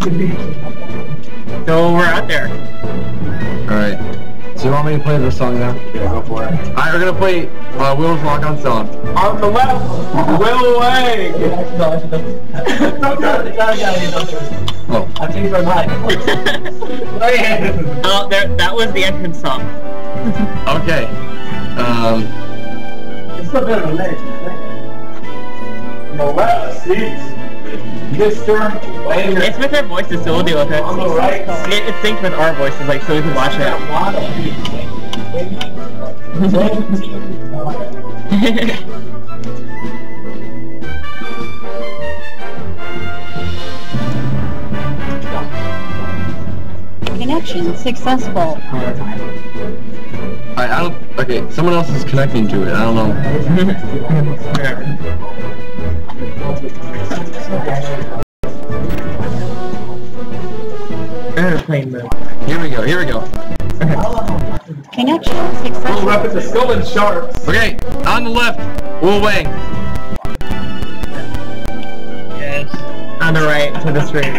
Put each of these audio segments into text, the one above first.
So we're out there. Alright. So you want me to play this song now? Yeah, go for it. Alright, we're gonna play Will's Lock on Song. On the left, Will Wang! Oh. I'll change my mind. Oh, that was the entrance song. Okay. It's still better than that. On the left seats, Mr. Wanger. It's with our voices, so we'll deal with it. On the right seat, It synced with our voices, like, so we can watch it. Connection successful. I don't. Okay, someone else is connecting to it. I don't know. Airplane mode. Here we go. Here we go. Connection We'll successful. rep it to Skull and Sharks. Okay, on the left, Will Wang. Yes. On the right, to the street.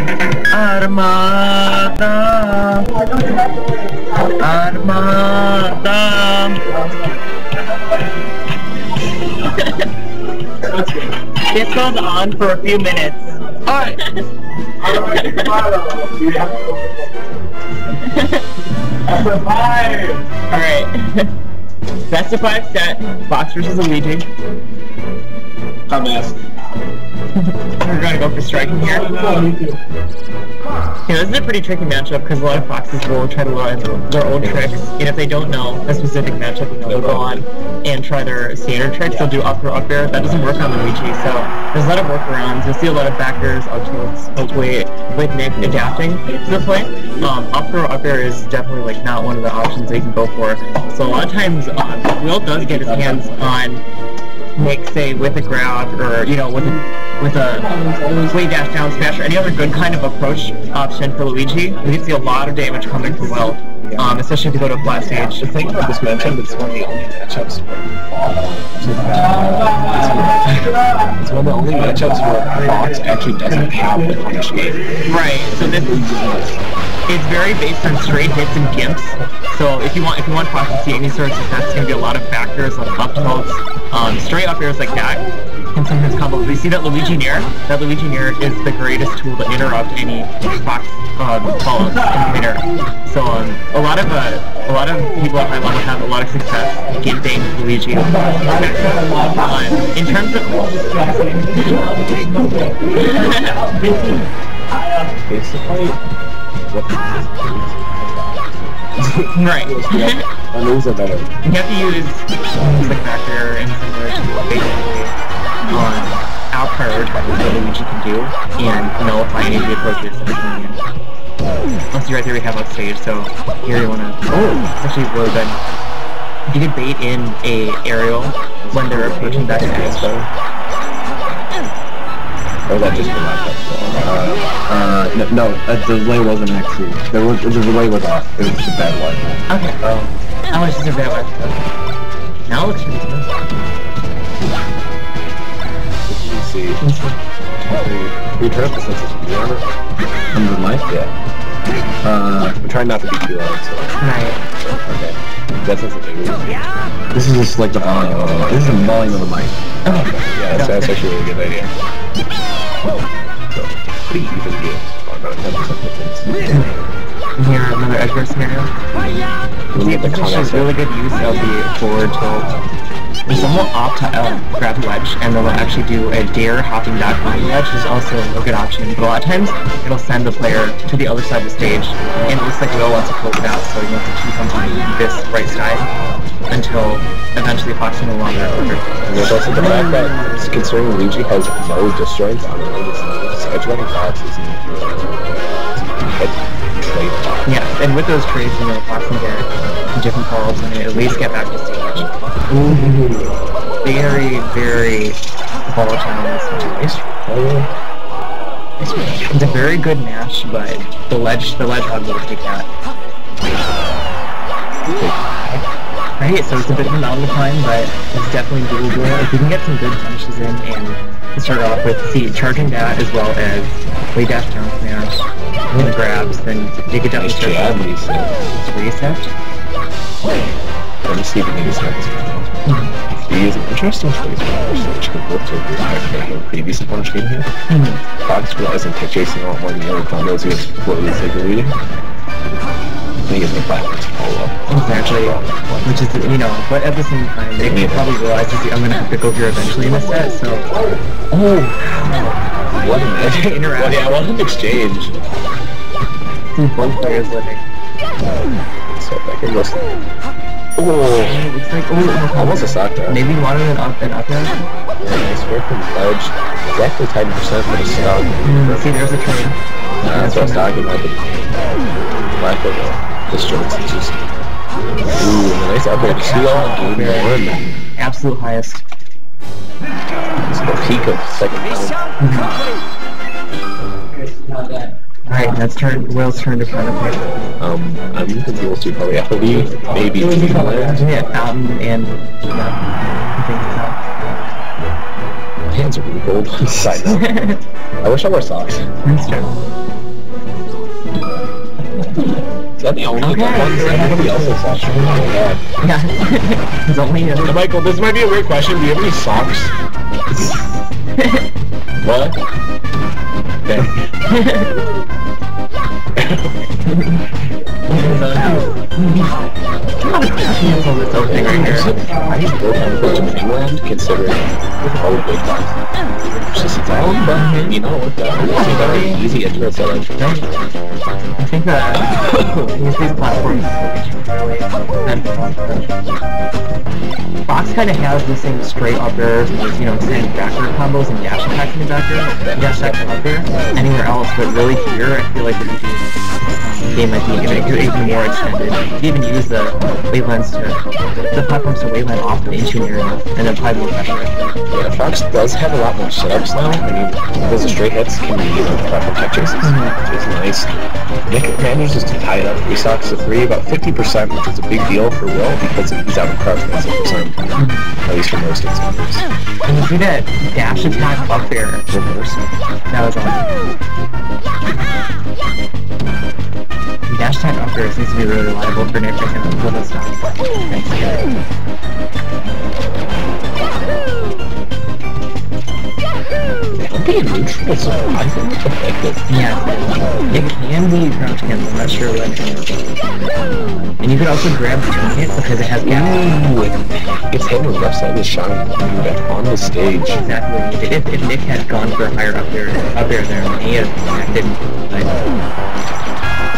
Armada. Armada. This goes on for a few minutes. Alright. That's a 5. Alright. Best of 5 set. Fox versus Luigi. Come ask. We're gonna go for striking here. Yeah, this is a pretty tricky matchup because a lot of Foxes will try to learn their old tricks, and if they don't know a specific matchup, you know, they'll go on and try their standard tricks. They'll do up throw up air. That doesn't work on Luigi, so there's a lot of workarounds. You'll see a lot of back airs, up tilts, hopefully with Nick adapting to the play. Up throw up air is definitely like not one of the options that you can go for. So a lot of times, Will does get his hands on Nick, say with a grab or you know with a way dash down smash or any other good kind of approach option for Luigi. We can see a lot of damage coming from Will, especially if you go to a flat stage. The thing about this matchup is it's one of the only matchups it's one of the only matchups where Fox actually doesn't have the punish game. Right. So this is it's very based on straight hits and gimps. So if you want Fox to see any sort of success, it's gonna be a lot of backers, like up tilts, straight up airs like that. And sometimes combos. We see that Luigi Nair. That Luigi Nair is the greatest tool to interrupt any Fox follows in the midair. So a lot of people at high level have a lot of success gimping Luigi. In terms of Basically, right. And those are better. You have to use like backer and similar to basically out-prioritize what Luigi can do and nullify any of the approaches that are coming in. Let's see right there we have on stage, so here you wanna actually really good. You could bait in a aerial when they're approaching back to edge. Or that just came out. No, the delay wasn't actually. The delay was off. It was just a bad one. Okay. How much is a bad one? Now let's use this. See. We turn up the sensitivity, remember? On the mic? Yeah. I'm trying not to be too loud, so. Right. Okay. That's sensitivity. This is just like the volume of the mic. This is the volume of the mic. Okay. Yeah, that's actually a really good idea. So, pretty even games. About 10% difference. Here, another edgeguard scenario. This is really good use of the forward tilt. Some will opt to grab the ledge, and they'll actually do a dare hopping back on the ledge, which is also a good option. But a lot of times, it'll send the player to the other side of the stage, and it looks like Will wants to close it out, so you have to keep him on this right side until eventually Fox will no longer order. And there's also the fact that, considering Luigi has no disjoints on the edge running Fox is yeah, and with those trades, you know, Fox can get different calls and at least get back to stage. Very, very volatile in this match. It's a very good match, but the ledgehog will take that. Right, so it's a bit of an mountain to climb, but it's definitely doable. If you can get some good punishes in and start off with, charging that as well as way dash down smash. and grabs, then you could definitely start reset. Let me see if we can use that. He is an interesting choice, which could work to the previous opponent's game here. Fox realizing tech chasing a lot more than the other combos against Floaty is like leading. He has no platforms to follow up. Exactly. Which is, you know, but at the same time, they probably realize that I'm gonna have to go here eventually in this set, so... Oh! What an interaction. Well, yeah, what an exchange. Both players living. So back in this. Oh! Looks like, almost a sock there. Maybe wanted an up and up there? Yeah, nice work from Ledge. Exactly tied in percent for the stock. See, there's a trade. That's what I was talking about. Black of the strokes. It's just... Ooh, and a nice upgrade. See all game one. Absolute highest. It's the peak of second round. Alright, that's Will's turn to kind of pick. I'm thinking Will's to probably FOD, maybe yeah, Fountain and I think it's out. My hands are really cold. Side note. I wish I wore socks. That's true. Is that the only one? Everybody else has socks. Yeah. It's only So Michael, this might be a weird question. Do you have any socks? What? Okay. Opening right here. I just broke down the to England, considering all the big guys. Just it's all but you know what? It's very easy intro setup. I think these platforms Fox kind of has the same straight up airs, you know, same backer combos and dash attack in the backer, dash attack up there, anywhere else, but really here, I feel like the game might be even more extended. You even use the wavelengths the platforms to waveland off the into area, and then apply more pressure. Yeah, Fox does have a lot more setups now. I mean, those straight hits can be used on platform tech chases, which is nice. Nick manages to tie it up 3 stocks to 3, about 50%, which is a big deal for Will because he's out of crouch by 6%, at least for most instances. And you see that dash attack up there, reverse. That was awesome. Dash attack up there seems to be really reliable for Nick and with a stop. Being neutral is surprisingly effective. Yeah, it can be crouch cancel, I'm not sure what. And you could also grab between it because it has gap. Ooh, it's hit on the left side of the shot on the stage. Exactly. If Nick had gone for a higher up there, there, and he had didn't,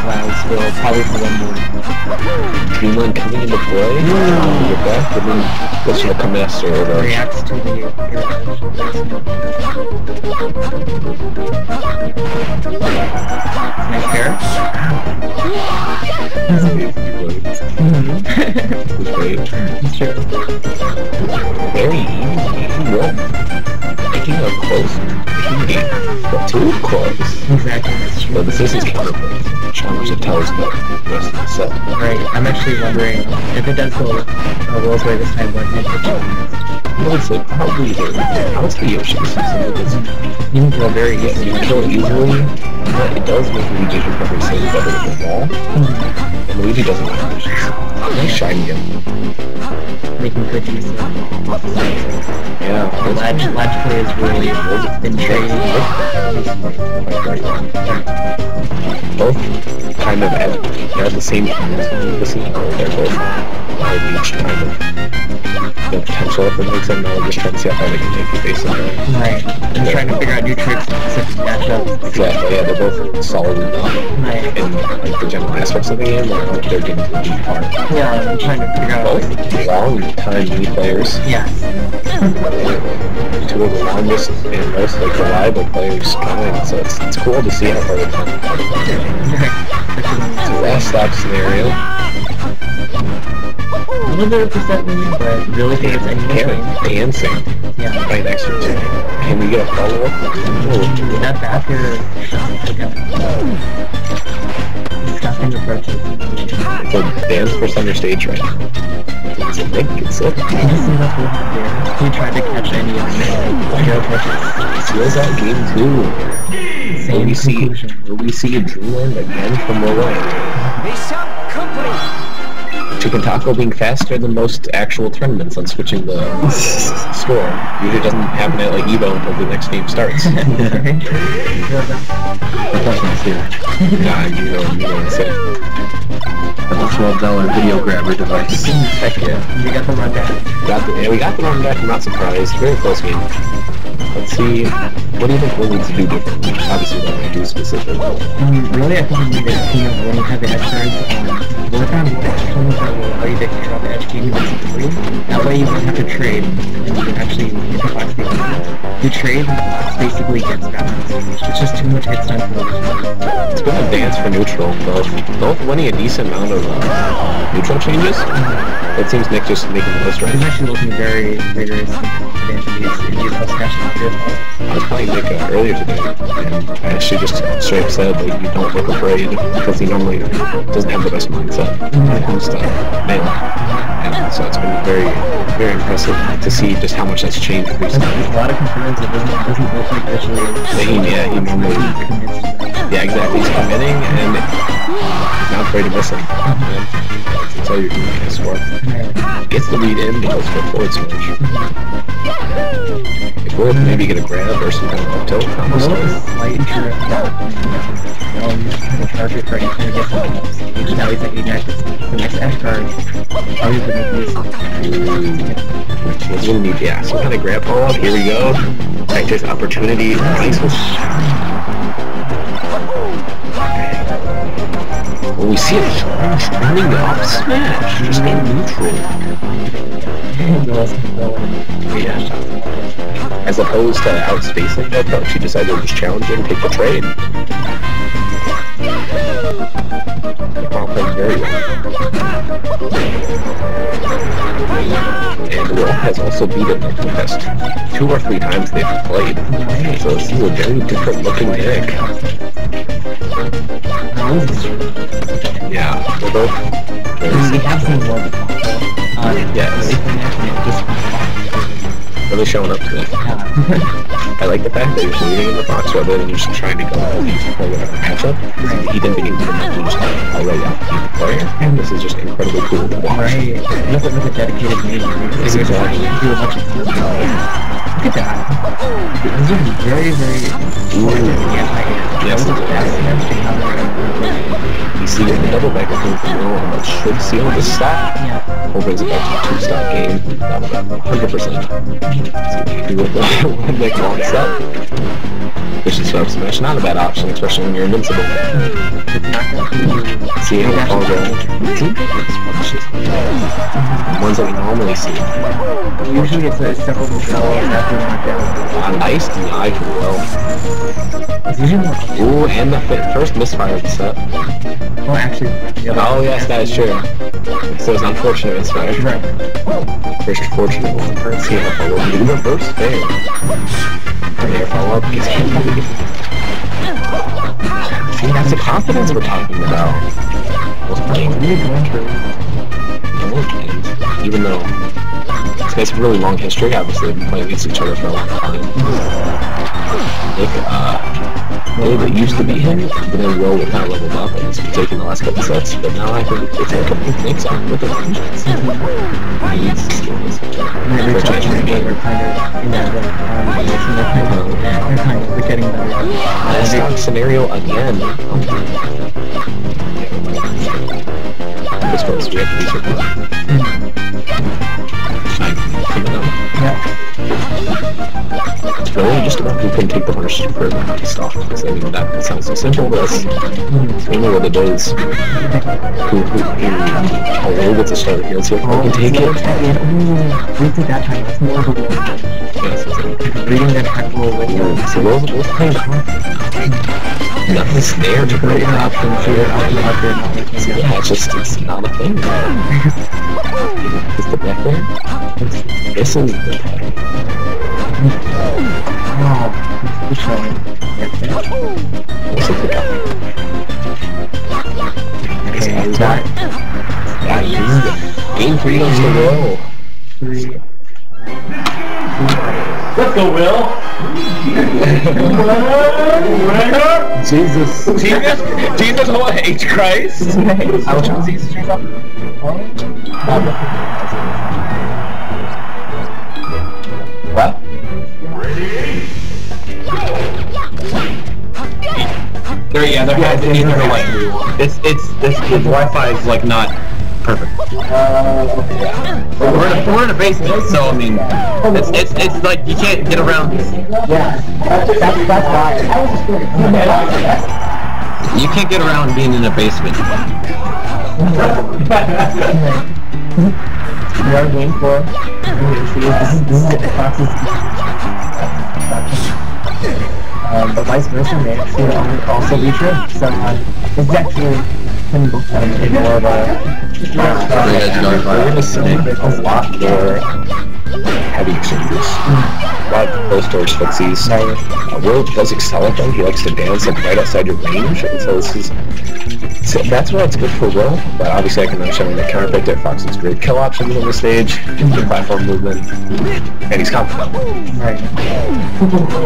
Clouds will probably for one more. Dreamland coming into play. Get back, and then what's the Commaster over? Reacts to the nice pair. It's true. Very easy roll. Making a close game, but too close. Exactly, that's true. But this is counterplay. Challenge that tells the rest of the set. Right, I'm actually wondering if it does go Will's way this time, what can I would say probably honestly Yoshi is something that's you can kill very easily. You can kill it easily, but it does make Luigi's recovery save better than the wall. And Luigi doesn't like Yoshi. Nice shiny again. Making good use of yeah, ledge play is really been trading. Both kind of at the same time. They're both each kind of the potential if it makes them now just trying to see how far they can take it basically. Right. And trying to figure out new tricks and specific matchups. Exactly, yeah, they're both solid enough in like the general aspects of the game or they're getting to the deep part. Yeah, I'm trying to figure out both long time mini players. Yes. Two of the longest and most like reliable players coming, so it's cool to see how far they come. So last stop scenario. A little bit of percent lead, but really think it's anything. Dancing. Yeah. Right next to it. Can we get a follow-up? That backer stopping approaches. So dance for center stage right now. It's a big, it's it. I just see what's going on here. He tried to catch any of the approaches. Seals out game 2. Same conclusion. Will we see a Dreamland again from Roland? Chicken Taco being faster than most actual tournaments on switching the score. Usually doesn't happen at like Evo until the next game starts. That's here. Nah, you know what I'm saying. That's a $12 video grabber device. Heck yeah. We got the rundown. We got the run back, I'm not surprised. Very close game. Let's see, what do you think we'll need to do differently? Obviously, what we do specifically. Really, I think we need a team of when you have the edge cards, work on teams that will allow you to clear out the edge key units easily. That way you won't have to trade, and you can actually hit the box speed. You trade, the box basically gets back on stage. It's just too much hit stun for the It's been a dance for neutral, both winning a decent amount of neutral changes. It seems Nick just making the most right. He's actually looking very rigorous and confident in these post-cash. I was playing Nick earlier today, and I actually just straight up said that you don't look afraid because he normally doesn't have the best mindset when it comes to melee. And so it's been very, very impressive to see just how much that's changed recently. There's a lot of confidence. It doesn't look like visually. He normally, yeah, exactly. He's committing and he's not afraid to miss it. That's all you're doing is for. Gets the lead in, goes for a forward smash. If we'll maybe get a grab or some kind of up tilt, almost. Slight drift. He's trying to charge it for trying to get something else. Now he's at Ajax. The next edge card. Probably the He's gonna need, yeah, some kind of grab follow-up. Here we go. Practice opportunity. Nice one. Well, we see it running the up smash, just in neutral. Yeah. As opposed to outspacing that approach, he decided to just challenge it and take the trade. Ball playing very well. And Will has also beaten them the past 2 or 3 times they've played. So this is a very different looking deck. Yeah, they're both We have seen more before. yes. Really showing up to it. I like the fact that you're leading in the box rather than just trying to go out and play whatever matchup. He didn't begin to just already out the player, and this is just incredibly cool to watch. Right. With a dedicated major. Exactly. Do a bunch of stuff. Look at that. These are very, very important anti-air. Yes, That was the best match to counter. You see the double back of him from Will, but should seal this stop. Yeah. Or brings it back to a 2-stop game. That was 100%. Do with one Nick walks up. Which is up smash, not a bad option, especially when you're invincible. It's not going to See how it falls out. Ones that we normally see. Usually it's a several controls after knockdown. Nice deny from Will. It's usually more. Ooh, and the first misfire of the set. Well, actually. Oh, yes, that is true. So it's unfortunate misfire. Right. First fortunate one. Let's see how far we'll do. Reverse fair. There, follow up. See, that's the confidence we're talking about. Was playing really good. Even though these guys have a really long history, obviously they've been playing against each other for a long time. Nick, it used to be him, but then Will kind of leveled up and he's been taking the last couple sets, but now I think it's like a couple things on with the vengeance. He needs to steal this. They're kind of in that they're kind of getting better. Stock scenario again. This first, we have to be certain. Yeah. It's really just about who can take the punish for the stock. Because I mean, that sounds so simple, but it's mainly what it is. Who are able to start here. So if I can take it. Read through that time, it's more of a win. Yes, exactly. Reading that actual video. So Will's playing nothing's there to create an option. Yeah, it's just, it's not a thing. Is the back there? This is the back. Oh, it's showing. What's the back? Okay, that. Game 3 goes to Will. 3. Let's go, Will. Jesus. Jesus, what? H. Christ? I will choose these trees up. Well. This Wi-Fi is like not perfect. We're in a basement, so I mean, it's like you can't get around. Yeah, that's why. You can't get around being in a basement. We are game 4. This is the but vice versa may actually also be true. So it's actually can both have more of We're gonna see a lot more heavy exchanges. A lot of close storage footsies. Will does excel at them. He likes to dance like right outside your range, and so this is that's why it's good for Will. But obviously, I can understand that counterpicked it. Fox has great kill options on the stage, good platform movement, and he's confident. Right.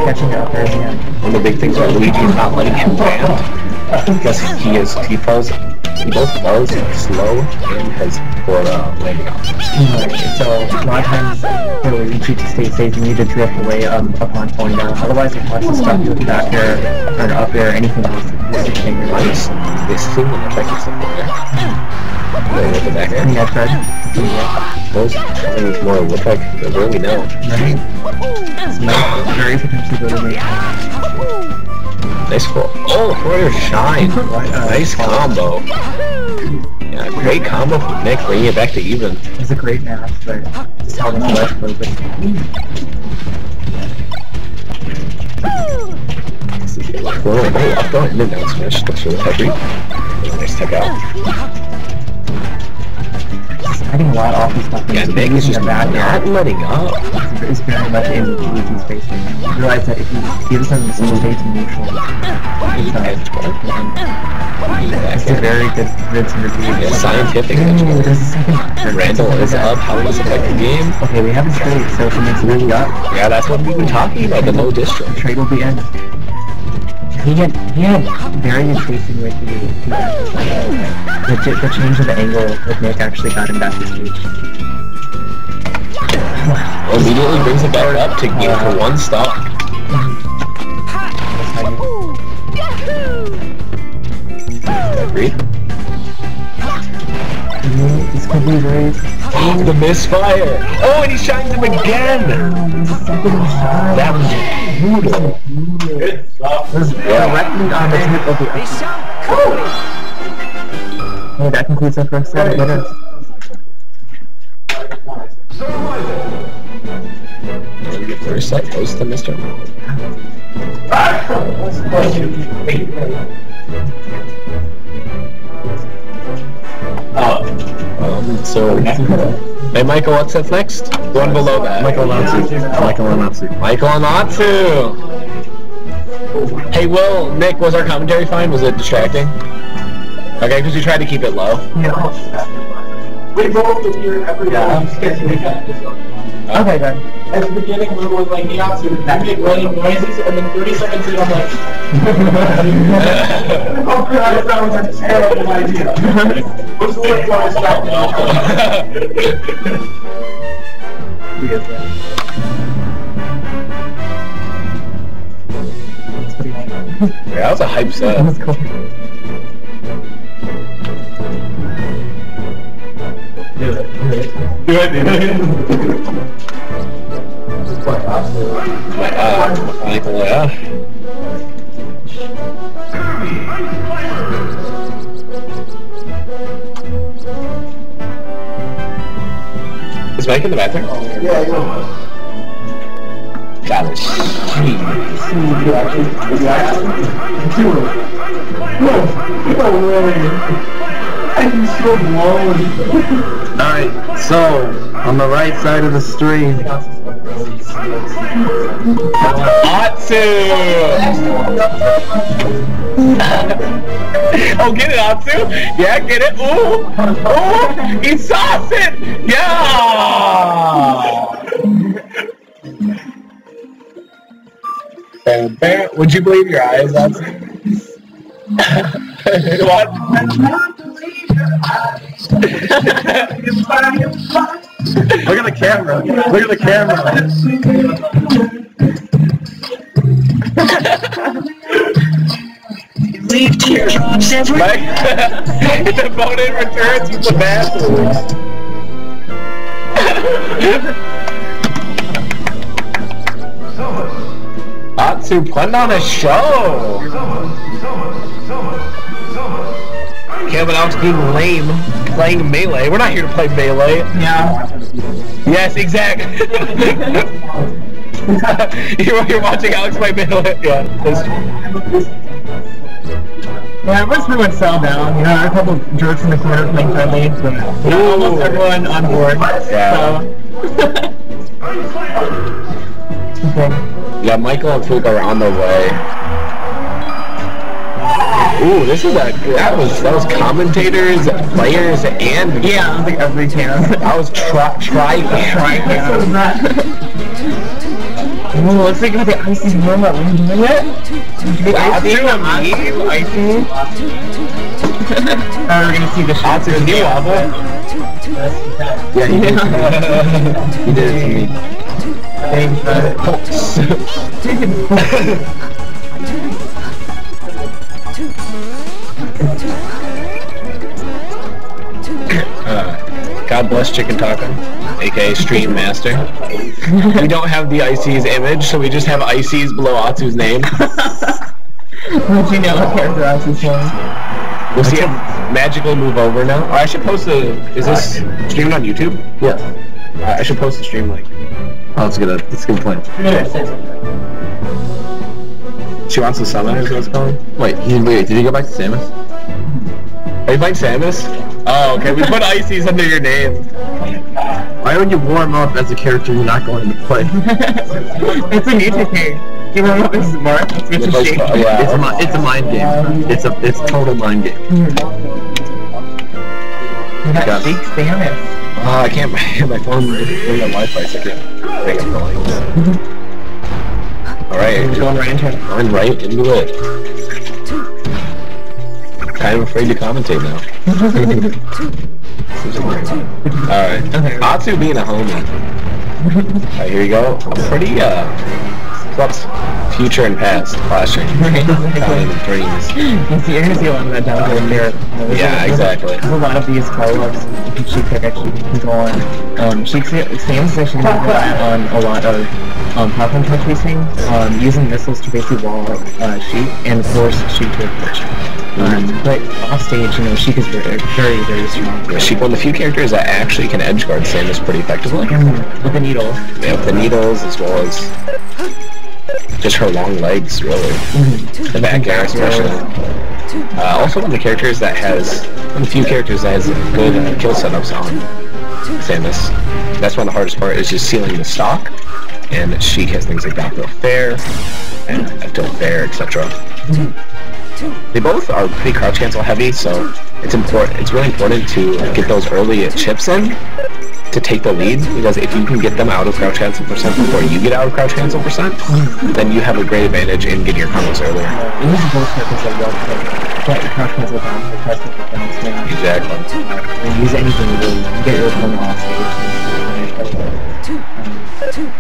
Catching up there again. One of the big things about Luigi is not letting him land because he both falls slow and has poor landing options. So a lot of times for Luigi to stay safe, you need to drift away upon falling down. Otherwise, if lots of stuff you back there or up there, anything else is just your life. This thing will affect yourself there. With the back end. Yeah, Fred. Those things more look like the Will we know. Right. It's nice, very potentially good to make. Nice full. Oh, Warrior Shine. Nice combo. Yeah, great combo from Nick, bringing it back to even. It was a great match, but just how the left a little bit. Oh, up going, mid down smash. Looks really heavy. Nice tech out. Hiding a lot off his stuff. Yeah, Nick is just not letting up. It's very much in Luigi's face right now. You realize that if he gives him some space and neutral, it's a very good rinse and repeat. Yeah, scientific. Randall is up. How does it affect the game? Okay, we have a trade, so if it makes really up. Yeah, that's what we've been talking about, the no distro. The trade will be ended. He had very good spacing with the change of the angle with Nick actually got him back to stage. Well, immediately brings it back up to game for one stock. Agreed. This could be great. Oh, the misfire! Oh, and he shines him again! That was brutal. Good stuff. It was directly on the tip of the Hey, that concludes our first 7 minutes. First set goes to Mr. So, hey Michael, what's up next? One below that. Michael Anatsu. Hey Will, Nick, was our commentary fine? Was it distracting? Okay, because we tried to keep it low. We both with your every Okay, then. At the beginning, we were like, yeah, so that made running noises, and then 30 seconds in, I'm like, oh god, that was a terrible idea. What's the word for distracting? Yeah, that was a hype set. That was cool. Do it. Michael, yeah. Is Mike in the bathroom? Yeah, yeah. Got it. Alright, so on the right side of the stream. Atsu! Oh, get it, Atsu! Yeah, get it! Ooh! Ooh! He sauced it! Yeah! Would you believe your eyes? That's what? Look at the camera. Look at the camera. Leave teardrops everywhere. If the opponent returns with the bathroom. Atsu, putting on a show! Can't but Alex being lame, playing Melee. We're not here to play Melee. Yeah. Yes, exactly. you're watching Alex play Melee. Yeah, that's true. Yeah, everyone's pretty much settled down. You know, there are a couple of jerks in the corner playing friendly, but you know, almost everyone on board. Yeah. So. Yeah, Michael and Fuka are on their way. Ooh, this is that was commentators, players, and Yeah, I don't think every can. that was try cam. Ooh, let's think about the icy moment. Are we doing it? The icy Atsu, icy. Oh, we're gonna see the shot. Atsu, can you level? Yeah, he did. He did it to me. Thanks, God bless Chicken Taco, aka Stream Master. We don't have the Icy's image, so we just have Icy's below Atsu's name. Would you know what character Atsu's name? We'll see him magically move over now. Or I should post is this streamed on YouTube? Yes. I should post the stream link. Oh, that's a good plan. She wants to summon, is what it's called? Wait, did you go back to Samus? Are you playing Samus? Oh, okay, we put Icy's under your name. Why would you warm up as a character you're not going to play? It's a new technique. You warm up as Mark, it's with a shake. Yeah. It's a mind game. It's total mind game. You got Shake Samus. I can't. My phone doesn't have Wi-Fi, so I can't pick up the lines. All right, Going right into it. going right into it. Kind of afraid to commentate now. Alright. Atsu being a homie. Alright, here we go. A pretty, what's future and past clashing. Down in the dreams. You're gonna see a lot of that down there. Yeah, exactly. There's a lot of these color-ups she could actually go on. Samus is actually going to rely on a lot of platform touch racing, using missiles to basically wall out Sheik and force Sheik to approach. But off stage, you know, Sheik is very, very, very strong. Yeah, she's one of the few characters that actually can edge guard Samus pretty effectively. With the needle. Yeah, with the needles as well as just her long legs, really. The back air especially. Also one of the characters that has, one of the few characters that has good kill setups on Samus. That's one of the hardest part, is just sealing the stock. And Sheik has things like Downhill Fair, and Tilt Fair, etc. They both are pretty crouch cancel heavy, so it's really important to get those early chips in to take the lead, because if you can get them out of crouch cancel percent before you get out of crouch cancel percent, then you have a great advantage in getting your combos earlier. These are both characters that well play. Get your crouch cancel down, crouch cancel down, Exactly. and use anything to really get your opponent off stage.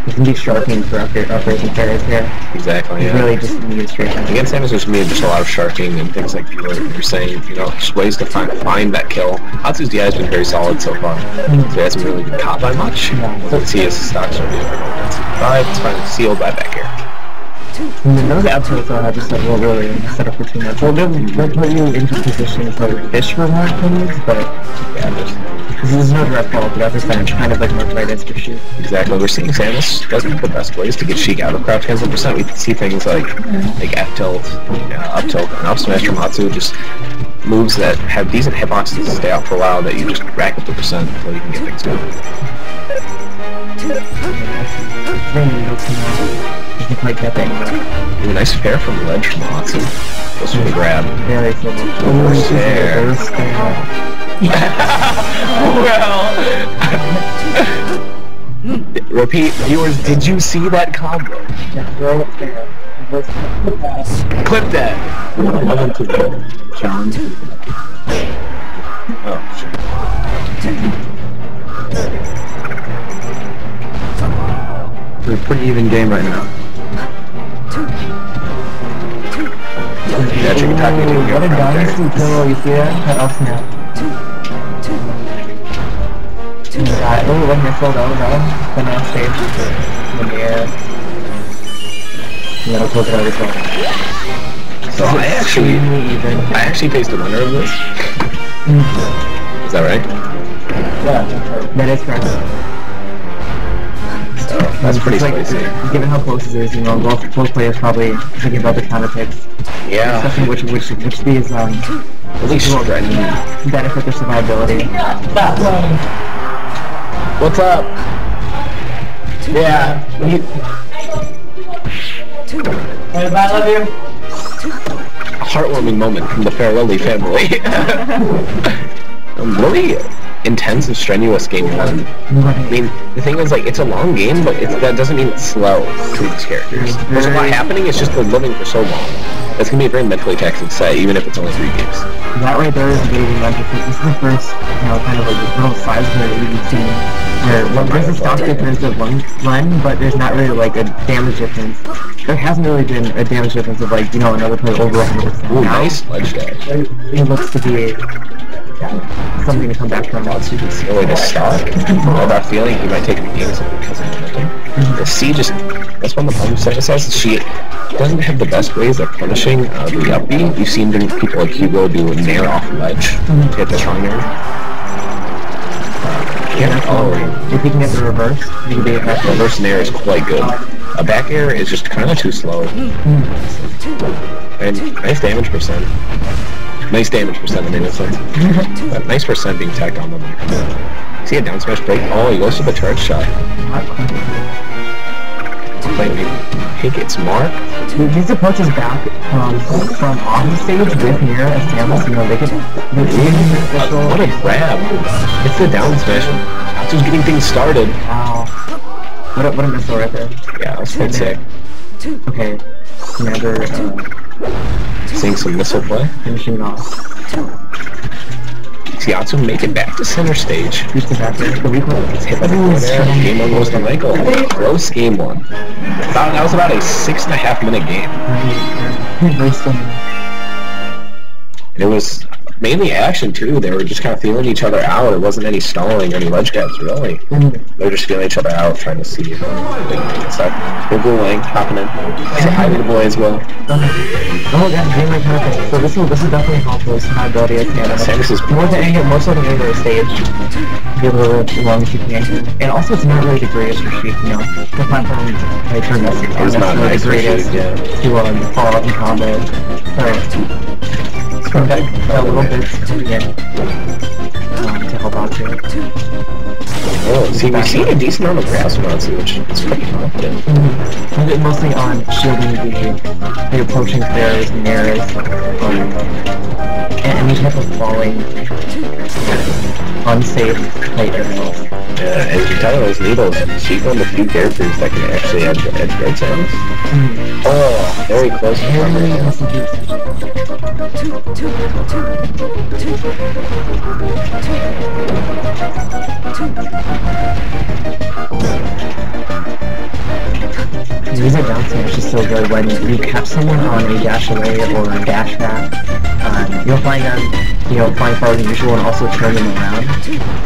You can be sharking for upgrades fairs here. Exactly, You yeah. really just need a straight down. Against Samus, there's going to be just a lot of sharking and things like you're saying, you know, just ways to find that kill. Atsu's DI has been very solid so far, so he hasn't really been caught by much. Let's see his stocks are doing. It's fine, sealed by back air. And then those absolutes are just like, well, really set up for too much. Well, they'll put you into positions to fish for more things, but yeah, there's no direct follow-up to that percentage, kind of like more right for shoot. Exactly. We're seeing Samus doesn't have the best ways to get Sheik out of crouch cancel percent. We see things like F tilt, up tilt, and up smash from Atsu, just moves that have decent hitboxes to stay out for a while that you just rack up the percent before you can get things going. You can quite get that. Ooh, nice fair from the ledge from Atsu. Goes for the grab. Very cool. There. Well, repeat, viewers, did you see that combo? Yeah, throw it there. Clip that! Welcome to the challenge. Oh, shit. It's a pretty even game right now. Yeah, Chicken Taco didn't What a go from dynasty there. kill, you see that? That else now. Oh, when you're sold out, the next stage. In the air. And that'll close it out as well. So I actually faced the winner of this. Is that right? Yeah, that is correct. So that's pretty Like, spicy. given how close it is, you know, both players probably thinking about the counter picks. Yeah. Especially which these At least stretching. benefit their survivability. What's up? Yeah. I love you. Heartwarming moment from the Farrelly family. Really intense and strenuous game one. I mean, the thing is, like, it's a long game, but that doesn't mean it's slow to these characters. There's a lot happening, it's just they're living for so long. It's going to be a very mentally taxing set, even if it's only 3 games. That right there is a bit of a mental because this is the first, you know, kind of like little size where we've seen where there's a stock difference of one run, but there's not really like a damage difference. There hasn't really been a damage difference of like, you know, another player over 100%. Ooh, nice ledge dash. It looks to be something to come back from. Lots of silly to stop. I have that feeling he might take the games because of momentum. The C just, that's one of the problems Sega says, she doesn't have the best ways of punishing the up B. You've seen people like Hugo do a nair off ledge to hit the strong nair. If you can get the reverse, you can be effective. Reverse nair is quite good. A back air is just kind of too slow. And nice damage percent. Nice damage percent in innocence. But nice percent being tacked on them. See a down smash break? Oh, he goes to the charge shot. Take its mark. These approaches back from off the stage with Nier as Samus, you know, they could... What a grab. It's the down smash. Just getting things started. Wow. What a missile right there. Yeah, that was quite sick. Okay. Commander, Seeing some missile play. finishing it off. Yatsu make it back to center stage. Beats the back there. The weak one. It's hit by the corner there. Game 1 goes to Michael. Close game 1. That was about a 6.5 minute game. Very stunning. And it was mainly action too. They were just kind of feeling each other out. It wasn't any stalling or any ledge gaps really. They were just feeling each other out, trying to see if they can stuff. Google Lang hopping in. Say hi to the boy as well. Oh, yeah, game right perfect. So this is definitely helpful. Survivability as Samus is more so than any other stage. Be able to live as long as you can. And also, it's not really the greatest for Sheik, you know. The platform, like, turn this It's not nice the greatest yeah. to fall out in combat. Alright. Come back a little bit coming in to help out too. Oh, see, we've seen a decent amount of grass from Natsu, which is pretty confident. Mostly on shielding the approaching stairs and airs, and any type of falling, unsafe height areas. Yeah, as you tell those needles, she's one of the few characters that can actually edge right sounds. Oh, very close to Using down smash is so good when you catch someone on a dash away or a dash back. You'll find them, you know, flying farther than usual and also turn them around.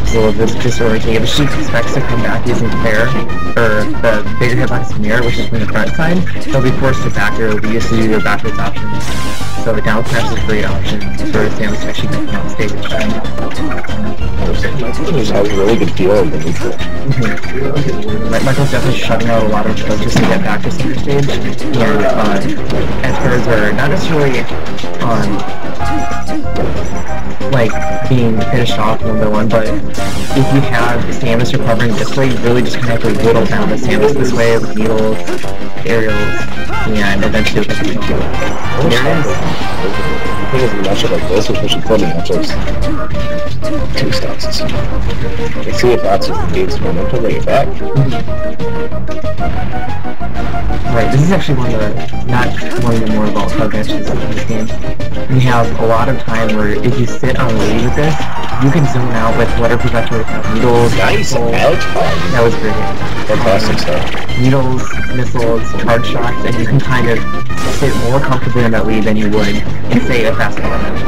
So this disorienting. If she expects to come back using fair, or the bigger hitbox mirror, which is from the front side, they'll be forced to back or be used to do their backwards options. So the down smash is a great option for Samus to actually come on stage. There's a really good feel of the neutral. Michael's definitely shutting out a lot of approaches to get back to center stage. And editors are not necessarily like being finished off #1, but if you have Samus recovering this way, you really just kind of have to whittle down the Samus this way with needles, aerials, and eventually you'll get the kill. There it is. thing is, in a matchup like this, especially floating matchups, 2 stocks. Let's see if Atsu gains momentum, bring it back. Right, this is actually not one of the more volatile matches in this game. You have a lot of time where if you sit on lead with this, you can zone out with whatever projectile needles, Nice, missiles. That was great. Fantastic stuff. Needles, missiles, charge shots, and you can kind of sit more comfortably on that lead than you would in, say, a fast forward match.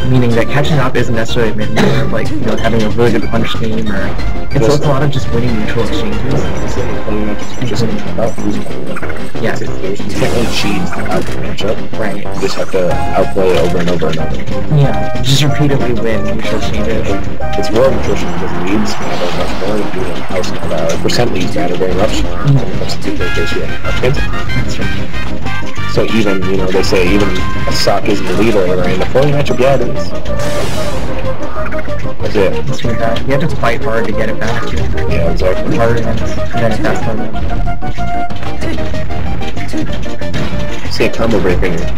Meaning that catching up isn't necessarily a matter of, like, you know, having a really good punch game, or it's a lot of just winning neutral exchanges. Yes. You can't really cheat out the matchup. Right. You just have to outplay it over and over and over. Yeah, just repeatedly win neutral exchanges. It's more nutrition because leads matter much more than doing house percent leads matter very much. That's right. So even, you know, they say even a sock isn't the lead or in the floating matchup, yeah, it is. That's it. That's right. You have to fight hard to get it back. Yeah, exactly. Harder than a fast forward match. See a combo breaker here.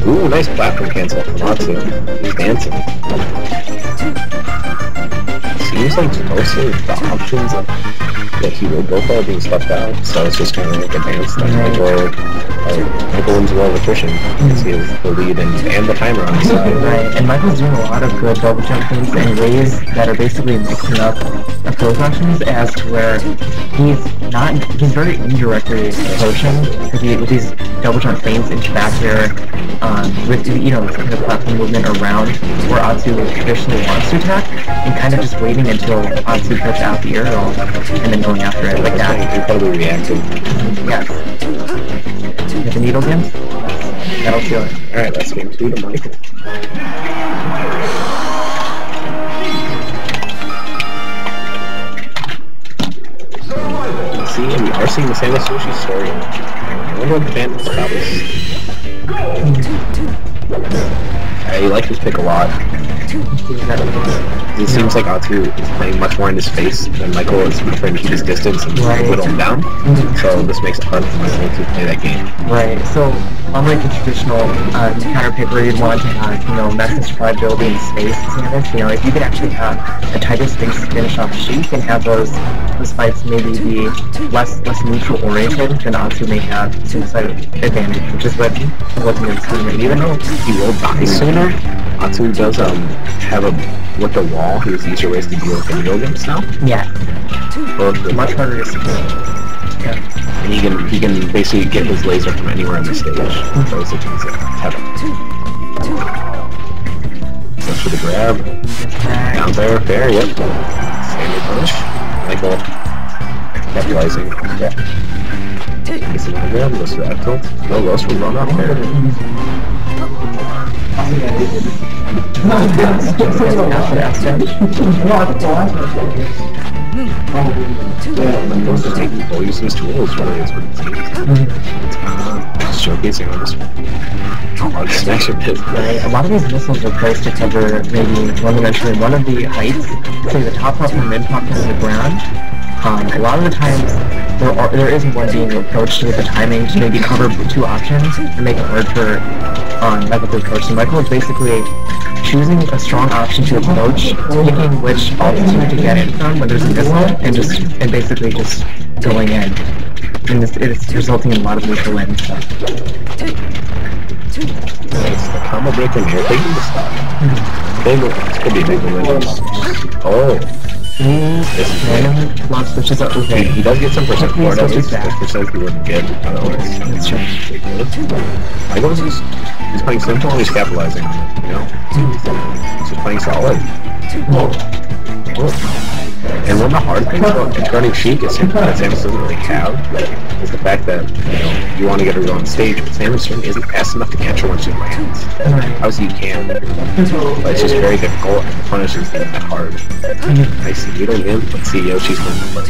Ooh, nice platform cancel from Atsu. He's dancing. Seems like most of the options that he will go for are being slept out, so it's just kind of like advanced. Michael wins well with attrition because he has the lead and the timer on his side. Right, and Michael's doing a lot of good double jump things in ways that are basically mixing up approach options as to where he's very indirectly approaching with these double jump feints into back air, with, you know, kind of platform movement around where Atsu traditionally wants to attack, and kind of just waiting until Atsu puts out the arrow and then going after it like that. Incredibly reactive. Yes. With the needle games? That'll feel it. Alright, that's game 2 to Michael. See, we are seeing the Santa Sushi story. I wonder what the bandits about this. I like this pick a lot. It seems like Atsu is playing much more in his face than Michael is trying to keep his distance and whittle him down. So this makes it hard for Michael to play that game. Right, so unlike the traditional counter pick where you'd want to have, you know, message probability and space and Samus, you know, if you could actually have a tighter space to finish off Sheik and have those fights maybe be less neutral oriented, then Atsu may have some sort of advantage, which is what looking at this tournament. Even though He will die sooner. Atsu does have a with the wall. He has easier ways to deal with the needle games now. yeah, much harder to secure. Yeah. And he can basically get his laser from anywhere on the stage. So it's a have it. Goes for the grab. Down there, fair, yep. Standard punish. Michael capitalizing. Yeah. Gets it on the grab, goes for that tilt. No loss for run off there. Michael's just taking full use of his tools, really, is what it seems. Just showcasing on this one. Oh, the smash of his. Right. A lot of these missiles are placed to cover maybe one-dimensionally one of the heights, say the top platform, mid platform, and the ground. A lot of the times, there isn't one being approached with the timing to maybe cover 2 options and make it hard for Michael to approach. So Michael is basically choosing a strong option to approach, picking which altitude to get in from when there's a missile, and basically just going in. And it's resulting in a lot of neutral wins. So. Nice, the combo breaker and air taking the stop. This could be a big win. Oh. This is random launch switches up. Okay. He does get some percent for it, at least. Percent he wouldn't get otherwise. That's true. Michael's he's playing simple and he's capitalizing, you know? He's just playing solid. And one of the hard things about running Sheik is that Samus doesn't really have is the fact that, you know, you want to get her on stage, but Samus isn't fast enough to catch her when she lands. Obviously you can, but it's just very difficult and the punish isn't that hard. I see you don't in. Let's see Yoshi's going to play.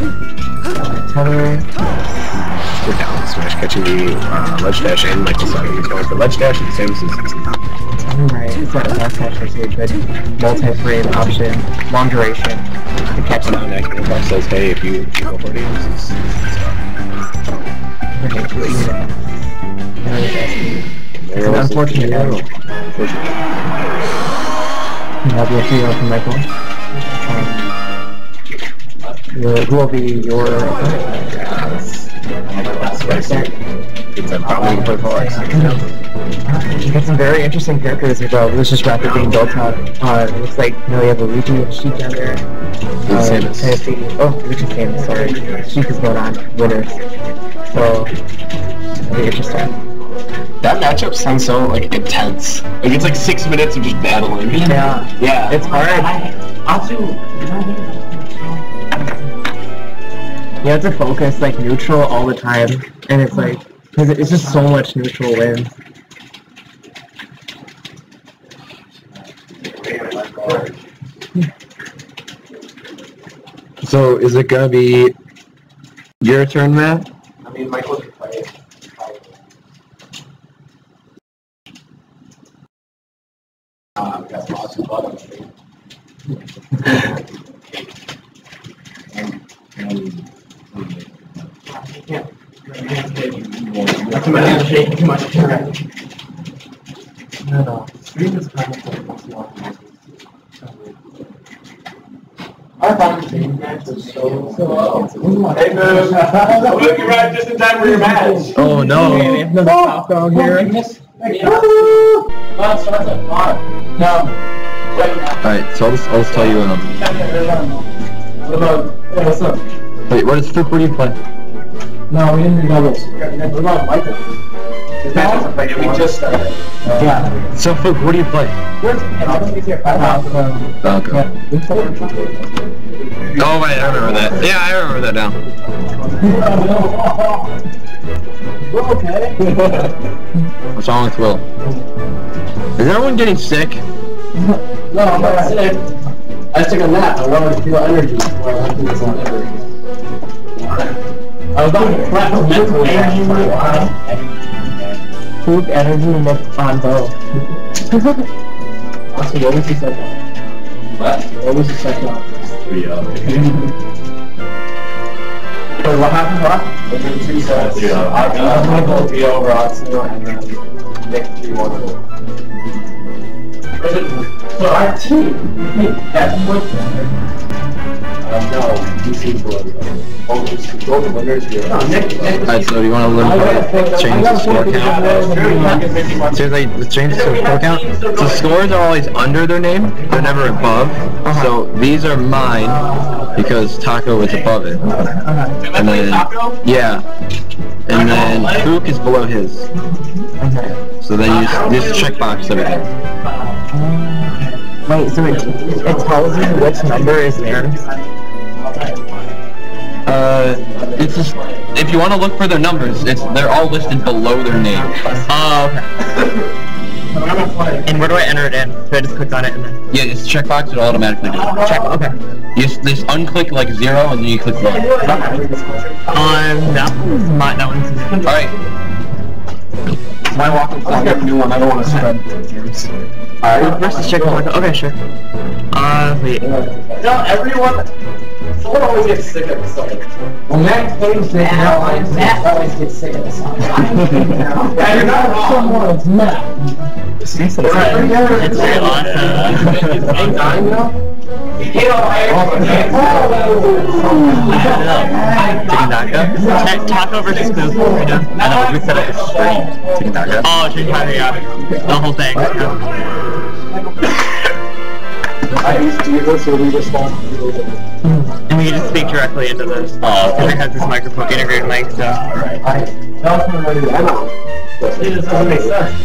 We're down smash, catching the ledge dash and Michael's side. He's going for ledge dash and Samus is not. Right, it's not a fast catch, it's a good multi-frame option, long duration to catch Down accurate box says, hey, if you go for it, it's It's an unfortunate end. That'll be a 3-0 from Michael. Who will be your It's probably for Fox. You got some very interesting characters as well. This is rapid being built up. It looks like you have a Luigi and Sheik down there. Luigi Samus, sorry. Sheik is going on winners. So, very interesting. That matchup sounds so like intense. Like it's like 6 minutes of just battling. Yeah, it's hard. You have to focus like neutral all the time, and it's like because it's just so much neutral wins. So is it gonna be your turn, Matt? I mean, Michael can play it. That's awesome. Too much. No. Stream is kind of I thought the game match was so Hey, Boo! Look, you're right just in time for your match. Oh no! Another top down here. Well, it starts at 5. No. Alright, so I'll just tell you What about, what's up? Wait, what do you play? No, we didn't do doubles. What about Michael? We just started. Yeah. So Fook, what do you play? Okay. Oh wait, I remember that. Yeah, I remember that now. We're okay. What's wrong with Will? Is everyone getting sick? No, I'm not sick. I just took a nap. I wanted to feel energy before I went through this on energy. I was about to prep mentally energy for a while. Food, energy, and on both. Also, what was the second? What? What was the second one? 3-0. Wait, what happened, Rock? I did 2 sets. I'm gonna go 3 over Otsu and then Nick 3-1. So our team, that's what no, DC go the winners here. No, Nick. Alright, so do you want to change the score count? Seriously, change the score count? So scores are always under their name, they're never above. So these are mine because Taco is above it. And then, yeah. And then Fook is below his. So then you just checkbox everything. Wait, so it tells you which number is theirs? It's just, if you want to look for their numbers, they're all listed below their name. Oh, okay. And where do I enter it in? So I just click on it and then... Yeah, just checkbox, it'll automatically do it. Check, okay. You just unclick like 0 and then you click 1. That one's... Alright. My walk is like a new one. I don't want to spread games. Alright, versus check one. Okay, sure. Wait. No, everyone. Someone always gets sick at the song. When Matt plays Matt always gets sick at the song. Yeah, you're not wrong. Someone, it's Matt. It's very awesome. Dying now? Taco versus Spook. I know, we set up a stream. Oh, Stream Taco, yeah. The whole thing. I used to use this, so we respond. And we can just speak directly into this. Because it has this microphone, integrated mic, so. Alright. I know. It doesn't make sense.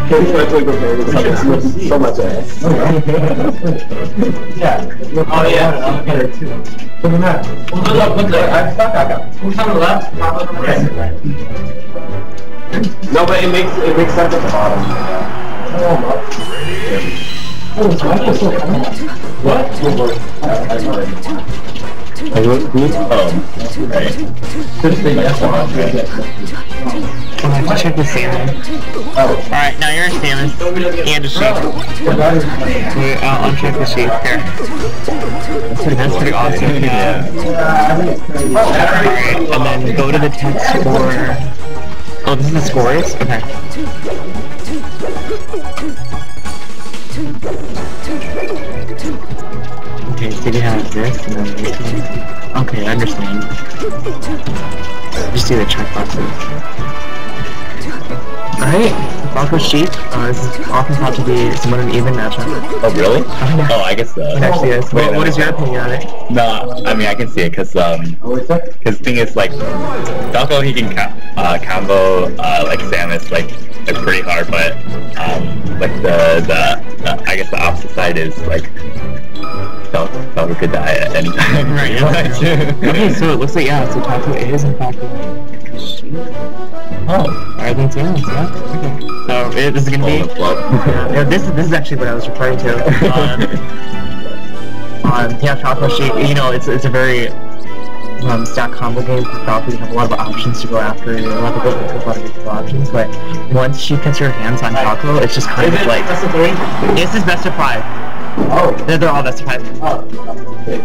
Kate's mentally prepared. It's so much ass. Yeah. Oh yeah. I'm better too. Look at that. Look there. I'm stuck. I got. Who's on the left? Right. No, but it makes sense at the bottom. Oh, it's Michael so funny. What? I wrote who? Right. Good thing that's why. I have to check the Samus. Alright, now you're a Samus and a Sheik. I'll uncheck the Sheik here. That's pretty awesome. Yeah. Alright, and then go to the text for... Oh, this is the scores? Okay. Okay, so you have this and then this one. Okay, I understand. Just do the checkboxes. Alright, Falco Sheep. This is often thought to be somewhat an even matchup. Oh, really? Yeah. Oh, I guess so. It actually is. What is your opinion on it? No, I mean, I can see it, because the thing is, like, Falco, he can combo, like, Samus, like, it's pretty hard, but, like, I guess the opposite side is, like, Falco could die at any time. Right, yeah. Okay, so it looks like, yeah, so Taco is, in fact, a sheep. Oh, alright, then Samus, yeah. Okay. So, this is gonna be... yeah, this is actually what I was referring to. Yeah, Falco Sheep, you know, it's a very stack combo game for Falco. You have a lot of options to go after, you have a lot of good options, but once she gets her hands on Falco, it's just kind of like... Best of 3? This is best of 5. Oh. They're all best of 5. Oh. Okay.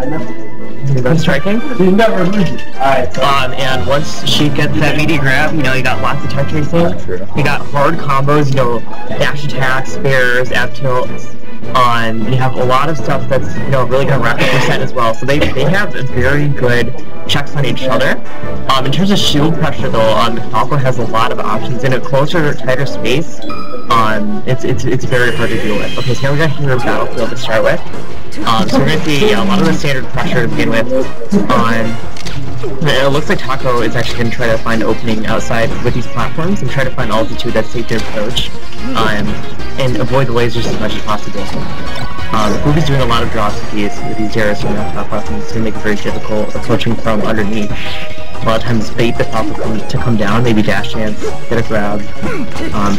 I never... You go striking? You never lose it. Alright, so... And once she gets that meaty grab, you know, you got lots of touch racing. You got hard combos, you know, dash attacks, spares, F tilts. You have a lot of stuff that's, you know, really gonna rack up percent as well. So they have very good checks on each other. In terms of shield pressure though, Falco has a lot of options in a closer, tighter space. It's very hard to deal with. Okay, so now we got here Battlefield to start with. So we're gonna see a lot of the standard pressure to begin with. It looks like Taco is actually going to try to find an opening outside with these platforms and try to find altitude that's safe to approach, and avoid the lasers as much as possible. Ruby's doing a lot of drops with these terrorists from the top platforms to make it very difficult approaching from underneath. A lot of times bait the Falco to come down, maybe dash dance, get a grab.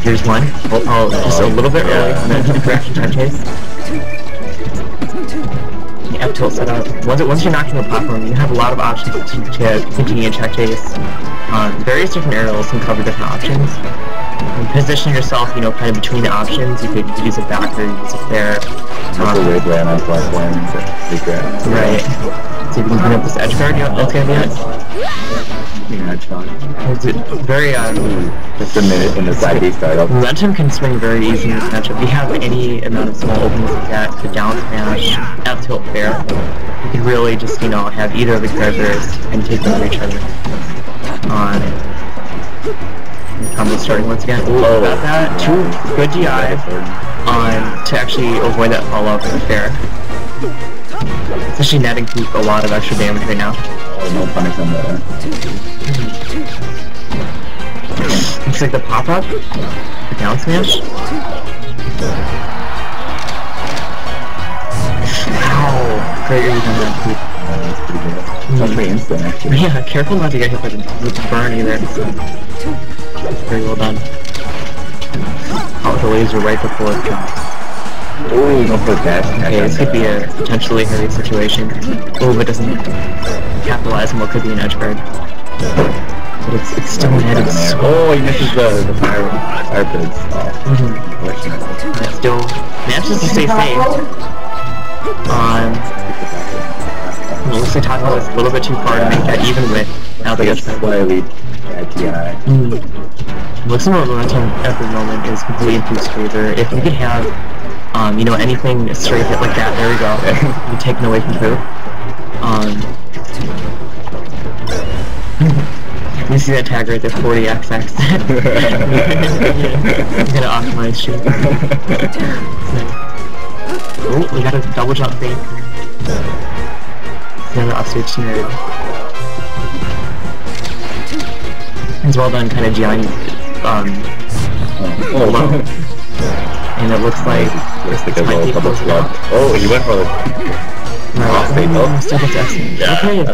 Here's one. Just a little bit early on the reaction time chase. F-tilt setup. Once you're knocking the platform, you have a lot of options to continue a check chase. Various different aerials can cover different options. And position yourself, you know, kind of between the options. You could use a back or use a fair. That's a weird way on that platform. Right. So if you can bring up this edge guard, yep, that's gonna be it. It's very, just a minute in the side B startup. Momentum can swing very easy in this matchup. We have any amount of small openings like that, the down smash, F tilt fair. You could really just, you know, have either of the characters and take them to each other. Combo starting once again. Ooh, about that. 2 good GI to actually avoid that follow-up with the fair. It's actually netting Poop a lot of extra damage right now. Oh, no punish on there. Looks like the pop-up, the down smash. Wow, great read on that Poop. That's pretty good. That's pretty instant, actually. Yeah, careful not to get hit by the burn either. Very well done. Oh, the laser right before it drops. Ooh, don't put that. Okay, this could be a potentially hairy situation. Oh, but doesn't capitalize on what could be an edge guard. But it's still netted so... Oh, he misses the fire bids. It still manages to stay safe. It looks like Taco is a little bit too far to make that even with now the edge guard. Slightly TI. Looks like momentum at the moment is completely in Poop's favor. If we could have, you know, anything straight hit like that, there we go. You're taken away from Poop. You see that tag right there, 40XX. I'm gonna optimize shit. Oh, we got a double jump fake. Another upstage nerd. It's well done, kind of GI low. And it looks like this might be close enough. Oh, he went for the... Still gets excellent. Yeah, okay.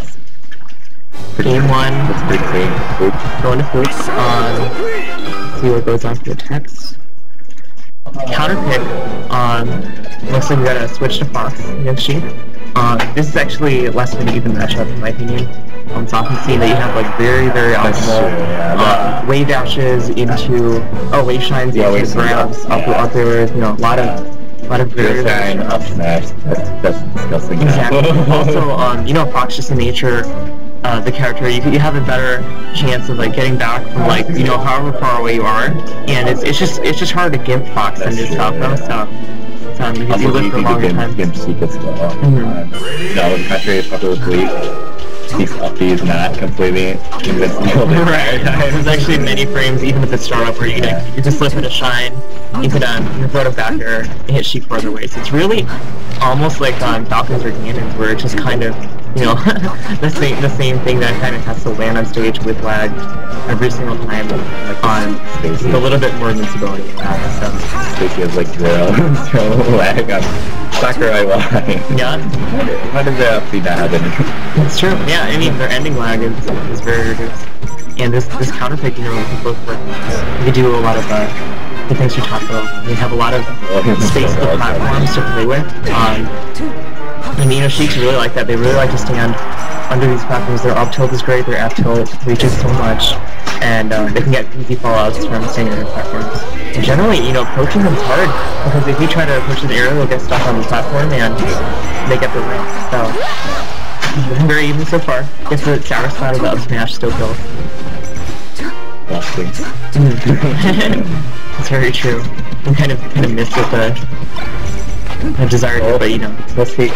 Game 1. That's pretty clean. Going to Poop. See what goes on for the text. Counter pick. Looks like we gotta switch to Fox against Sheep. This is actually less of an even matchup in my opinion. It's often seen that you have like very optimal wave dashes into wave shines into grabs, up air, you know, a lot of lot of Real shine, up smash. That's disgusting. Exactly. Also, you know, Fox just in nature, the character, you have a better chance of like getting back from like, you know, however far away you are, and it's just hard to gimp Fox than it is Falco, so because you live for a longer time. Gimp secrets though. No, the country is probably believe he's not completely invincible. Right. There's actually many frames, even at the startup, where you just flip it a shine, you can throw it back there and hit Sheik farther away. So it's really almost like Falcons or Cannons, where it's just kind of, you know, the same thing that kind of has to land on stage with lag every single time. Just a little bit more invincibility. Stacy has like zero lag on Sakurai Y. Yeah. How does that actually not happen? It's true. Yeah, I mean, their ending lag is very reduced. And this counterpick, you know, we can both work. We can do a lot of good things for Taco. We have a lot of space for platforms to play with. And you know, Sheiks really like that. They really like to stand under these platforms. Their up tilt is great. Their F tilt reaches so much, and they can get easy fallouts from standing under platforms. And generally, you know, approaching them is hard because if you try to approach an area, they'll get stuck on the platform and they get the win. So very even so far. Gets the sour spot of the up smash still kills. It's very true. I'm kind of missed with the desired it, but you know, let's see.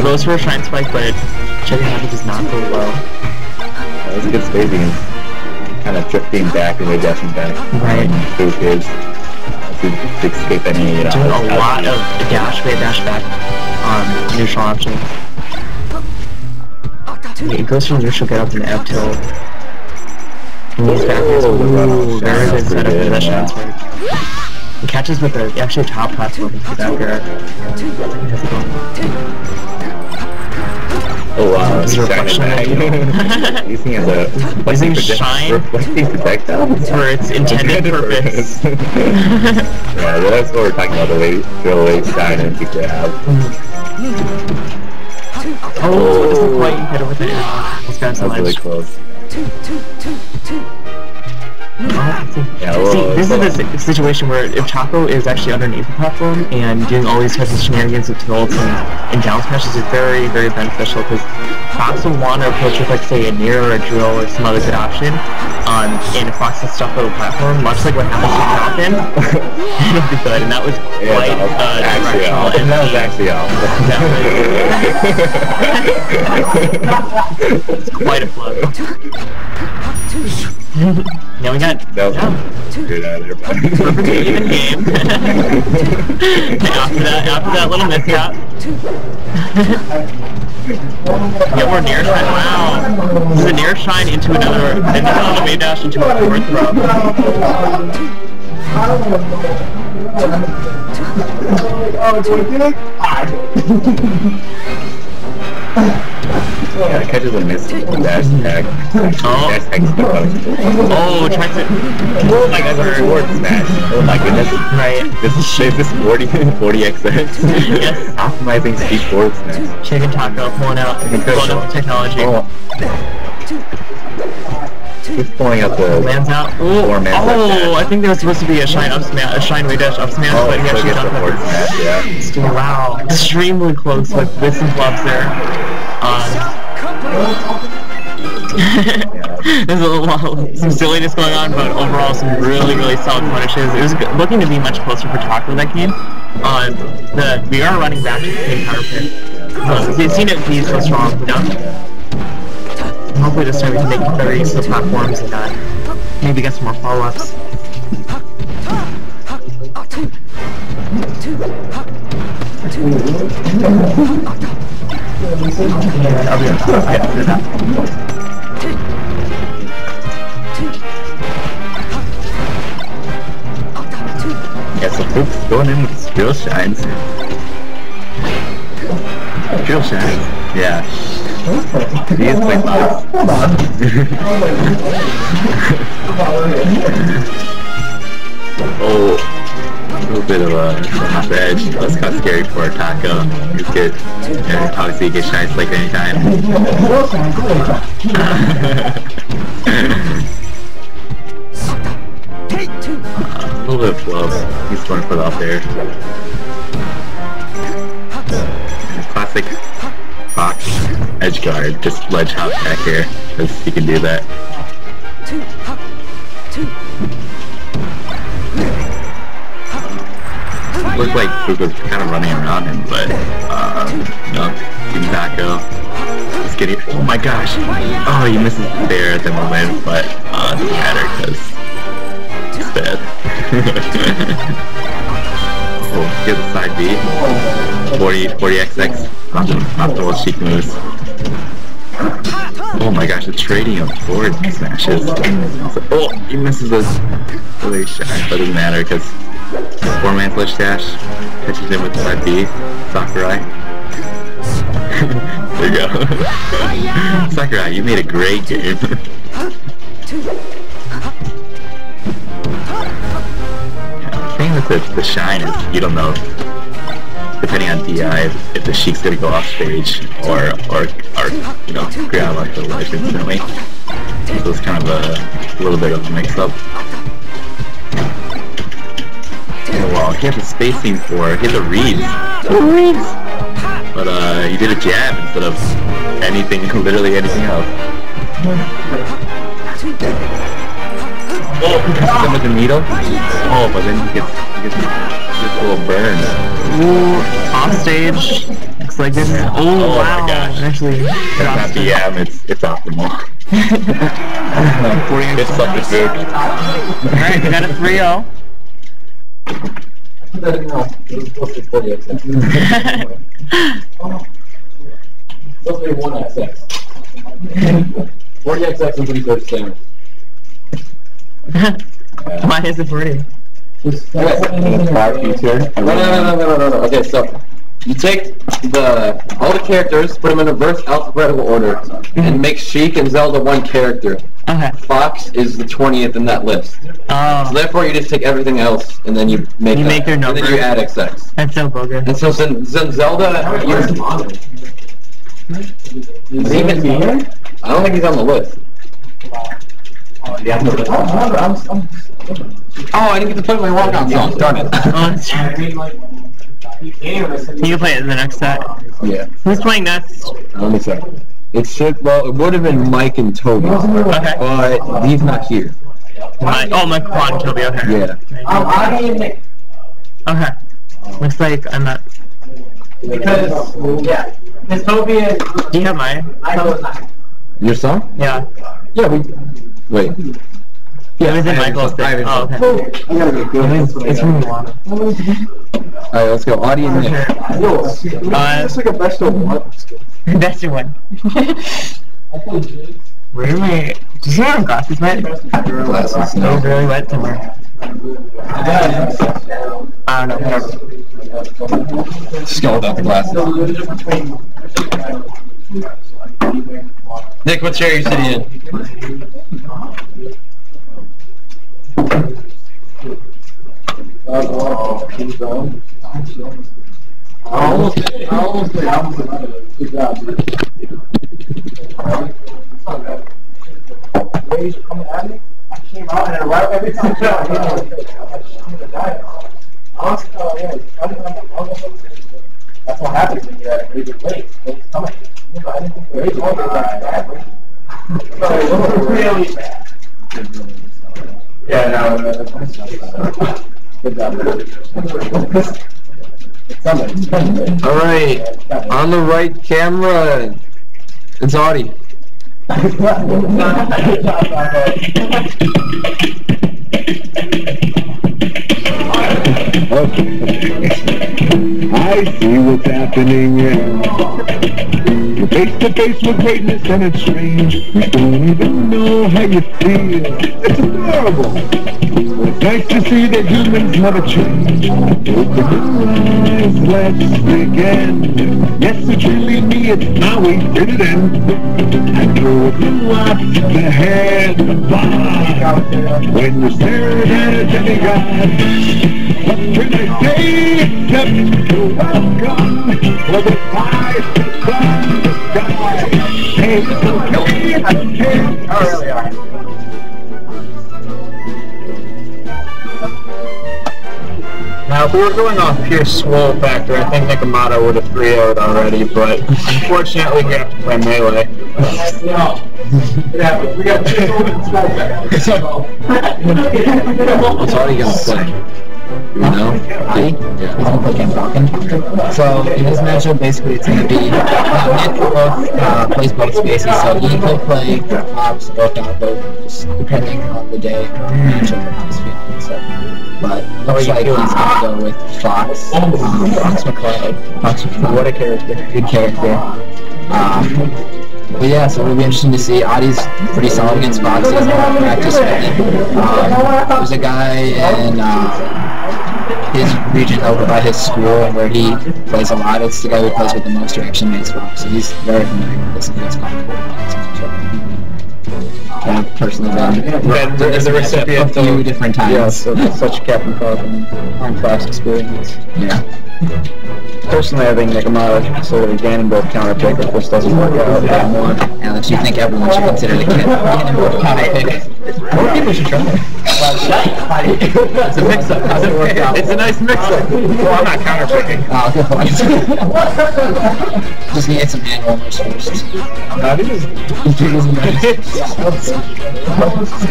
Goes for a shine spike, but Chicken Happy does not go low. That was a good spacing. Kind of drifting back and way dashing back. Right. Through his to escape any. Doing a lot of dash way, dash back on neutral options. It goes from neutral, get up to the F tilt. And he's back. Ooh, very good setup for that shine spike. He catches with the actually top platform into the back air. Oh wow, he's using it as a shine reflecting projectile for its intended purpose. Yeah, that's what we're talking about, the way throw shine and keep grab. Oh, it doesn't quite hit it with it. This guy's really close. Yeah, see, this is the situation where if Taco is actually underneath the platform and doing all these types of shenanigans with tilts and down smashes is very, very beneficial because Fox will want to approach with, like, say, a Nier or a Drill or some other good option. And if Fox is stuck on the platform, much like what happened to Falcon, it'll be good. And that was quite directional. And that was actually It's quite a flow. Now we got good out of there, perfectly even game. after that little miscap. Get more near shine. Wow. This is a near shine into another wave dash into a forward throw. Yeah, it catches a miss dash tag. Dash tag stuck out. Oh, tries it. Oh my god, that's a forward smash. Oh my goodness. Right. This is 40xx. Yes. Optimizing speed forward smash. Chicken Taco pulling out the technology. Oh. He's pulling out the lands out. Oh, I think there was supposed to be a shine up smash, a shine way dash up smash, but he actually jumped forward smash. Yeah. Wow, extremely close with some flubs there. There's some silliness going on, but overall some really, really solid punishes. It was looking to be much closer for Taco that game. We are running back to the same counter pick. You've seen it be so strong, you know? Hopefully this time we can make better use of the platforms and maybe get some more follow-ups. I'll be after that. Yeah, so Poop's going in with Drill Shines. Drill Shines, yeah. He is quite fast. Oh, a little bit of a edge. That's kind of scary for Taco. He's good. And obviously he gets shine spike anytime. A little bit of flow. He's going to put it up there. Classic Fox edge guard, just ledge hop back here, because he can do that. Looked like Fuka was kind of running around him, but no, Team Taco. Just getting. Oh my gosh! Oh, he misses there at the moment, but it doesn't matter because it's bad. Oh, here's the side B. 40XX. Optimal cheek moves. Oh my gosh, the trading of forward smashes. Oh, he misses those really shot, but it doesn't matter because 4-man flash dash catches him with the side B. Sakurai. There you go. Sakurai, you made a great game. The thing with the shine is you don't know, depending on DI, if the Sheik's gonna go off stage or you know, grab like the ledge instantly. So it's kind of a little bit of a mix-up. Oh wow, he had the spacing for he had the reads. But he did a jab instead of anything, literally anything else. Oh, he catches him with the needle. Oh, but then he gets a little burn. Ooh, off stage. Looks like this. Oh wow! My gosh. Actually, it's not BM. It's optimal. It's such a food. All right, we got a 3-0. Supposed to be 1XX. 40XX and 3/3 damage. Why is it 40? No. Okay, so you take all the characters, put them in reverse alphabetical order, and make Sheik and Zelda one character. Okay. Fox is the 20th in that list. Oh. So therefore, you just take everything else and then you make their number. and then you add XX. That's so bogus. And so since Zelda, is he even here? I don't think he's on the list. Oh, I didn't get to play my walkout song. Darn it. Oh, that's true. You can play it in the next set. Yeah. Who's playing next? Let me check. It would have been Mike and Toby. Okay. But he's not here. Mike Quan and Toby, okay. Yeah. Okay. Looks like I'm not... Because, yeah. Miss Toby is... Do you have mine? Your song? Yeah. Yeah, wait. Yeah, it was in Michael's thing. Oh, okay. It's from Milano. Alright, let's go. Audie and Nick. It's like a best of one. Best of one. Where am I? Do you have glasses, man? Glasses, no. It's really wet somewhere. I don't know, whatever. Just go without the glasses. Nick, what chair are you sitting in? Good job, dude. Coming at me? I came out and right every time I that's what happens when you're at a really good weight. It's coming. I didn't think the weight was that bad. Really bad. Yeah, no. Good job. Alright, on the right camera, it's Audie. I see what's happening here. You're face to face with greatness and it's strange. You don't even know how you feel. It's adorable. Well, it's nice to see that humans never change. Open your eyes, let's begin. Yes, it's really me, it's my way, did it end. I know it's a lot to head when you're staring at a demigod. What can I say except you're welcome for the fire from the sky? Hey, it's okay, I can't. Oh, really are. if we were going off pure swole factor, I think Nikamata would have 3-0'd already, but unfortunately we have to play Melee. We got two What's Adi gonna play? Do we know? Adi? Yeah. He's gonna play Ken Falcon. So in this matchup, basically it's gonna be Nick both plays both spaces, so he could play Fox or Falco, just depending on the day, matchup, and how he's feeling and stuff. But looks like he's gonna go with Fox. Fox McCloud. Fox McCloud. What a character. Good character. But yeah, so it'll be interesting to see. Adi's pretty solid against Fox. He has a lot of practice with him. There's a guy in his region over by his school where he plays a lot. It's the guy who plays with the most direction mates Fox. So he's very familiar with this and feels comfortable with it. I've personally been the recipient a few different times. Yes, of such Captain Falcon on-class experience. Yeah. Personally, I think Nikamata sort of a Ganondorf counter pick if this doesn't work out. Alex, you think everyone should consider the Ganondorf counter pick? More people should try it. It's a mix-up. How's it work out? It's a nice mix-up. Well, I'm not counter-picking. Oh, good point. Just need some hand warmers first.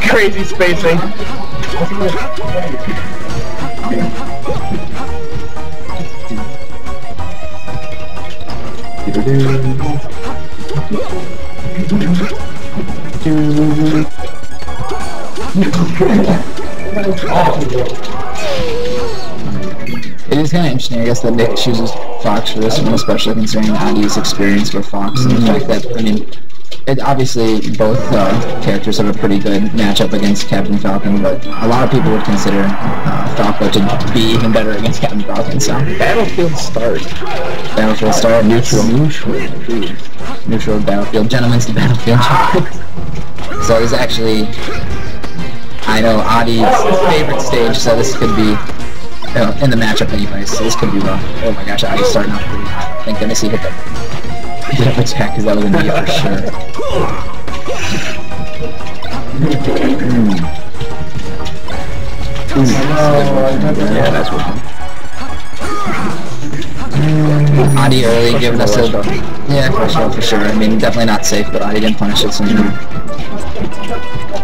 Crazy spacing. It is kind of interesting, I guess, that Nick chooses Fox for this one, especially considering Adi's experience with Fox and the fact that, I mean, obviously both characters have a pretty good matchup against Captain Falcon, but a lot of people would consider Falco to be even better against Captain Falcon, so. Battlefield start. Battlefield start, neutral battlefield, gentlemen's the battlefield. So it's actually, I know, Adi's favorite stage, so this could be, in the matchup anyway, so this could be rough. Oh my gosh, Adi's starting off pretty hot. Thank goodness he hit the attack, because that was a knee for sure. Yeah, that's what. Adi early giving us a... Yeah, for sure. I mean, definitely not safe, but Adi didn't punish it, so you can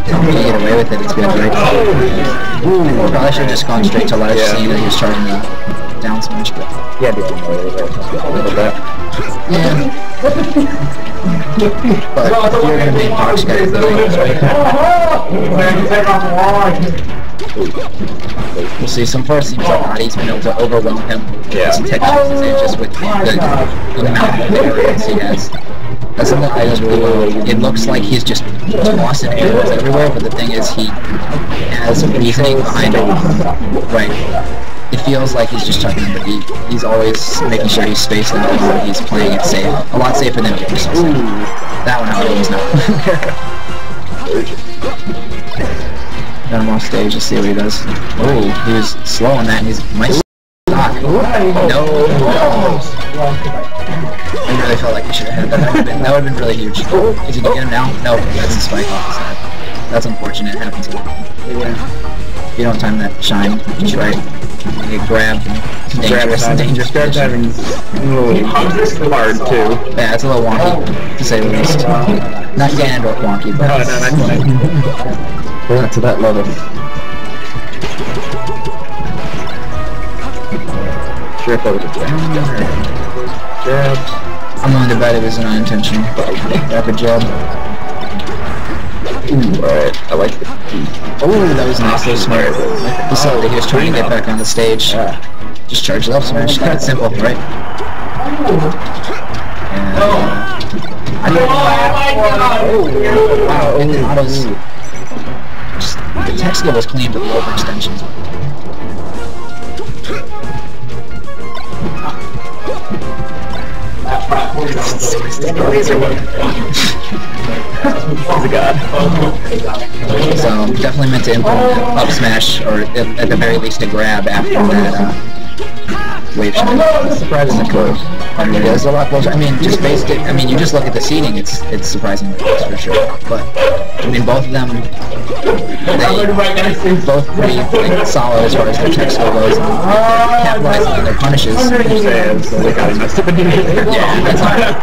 get away with it, it's good, right? Probably should have just gone straight to ledge, seeing that he was charging the down smash, but... Yeah, dude, a little bit. Yeah. But if you're gonna be Fox, you gotta do things, right? We'll see. So far it seems like Adi's been able to overwhelm him with some tech choices and just with the amount of areas he has. That's something I just really well. It looks like he's just tossing arrows everywhere, but the thing is he has reasoning behind it. Right. It feels like he's just chucking him, but he's always making sure he's spaced and he's playing it safe. A lot safer than James. That one however was not. Got him off stage, let's see what he does. Oh, he was slow on that and he's might stock. No. I really felt like he should have had that. That would have been really huge. Is he gonna get him now? No, that's a spike off the side. That's unfortunate, it happens a lot. If you don't time that shine just right, you get grabbed and dangerous Grab timing's hard too. Yeah, it's a little wonky, to say the least. Not Ganondorf wonky, but... No, not quite. We're not to that level. Sure if that was a jab. I'm willing to bet it was an unintentional rapid jab. Ooh, alright, I like it. Oh, that was nice, that was smart. He saw that he was trying to get back on the stage. Just charge it up smash, keep it simple, right? And, wow, and then Otto's... The tech skill was clean, but the overextensions. He's a god. So, definitely meant to implement up smash, or at the very least a grab after that wave shot. It's surprisingly close. I mean, it is a lot closer. I mean, just based it, I mean, you just look at the seeding, it's surprisingly close for sure. But, I mean, both of them both pretty like, solid as far as their tech skill goes. Capitalizing on their punishes. Yeah, that's right.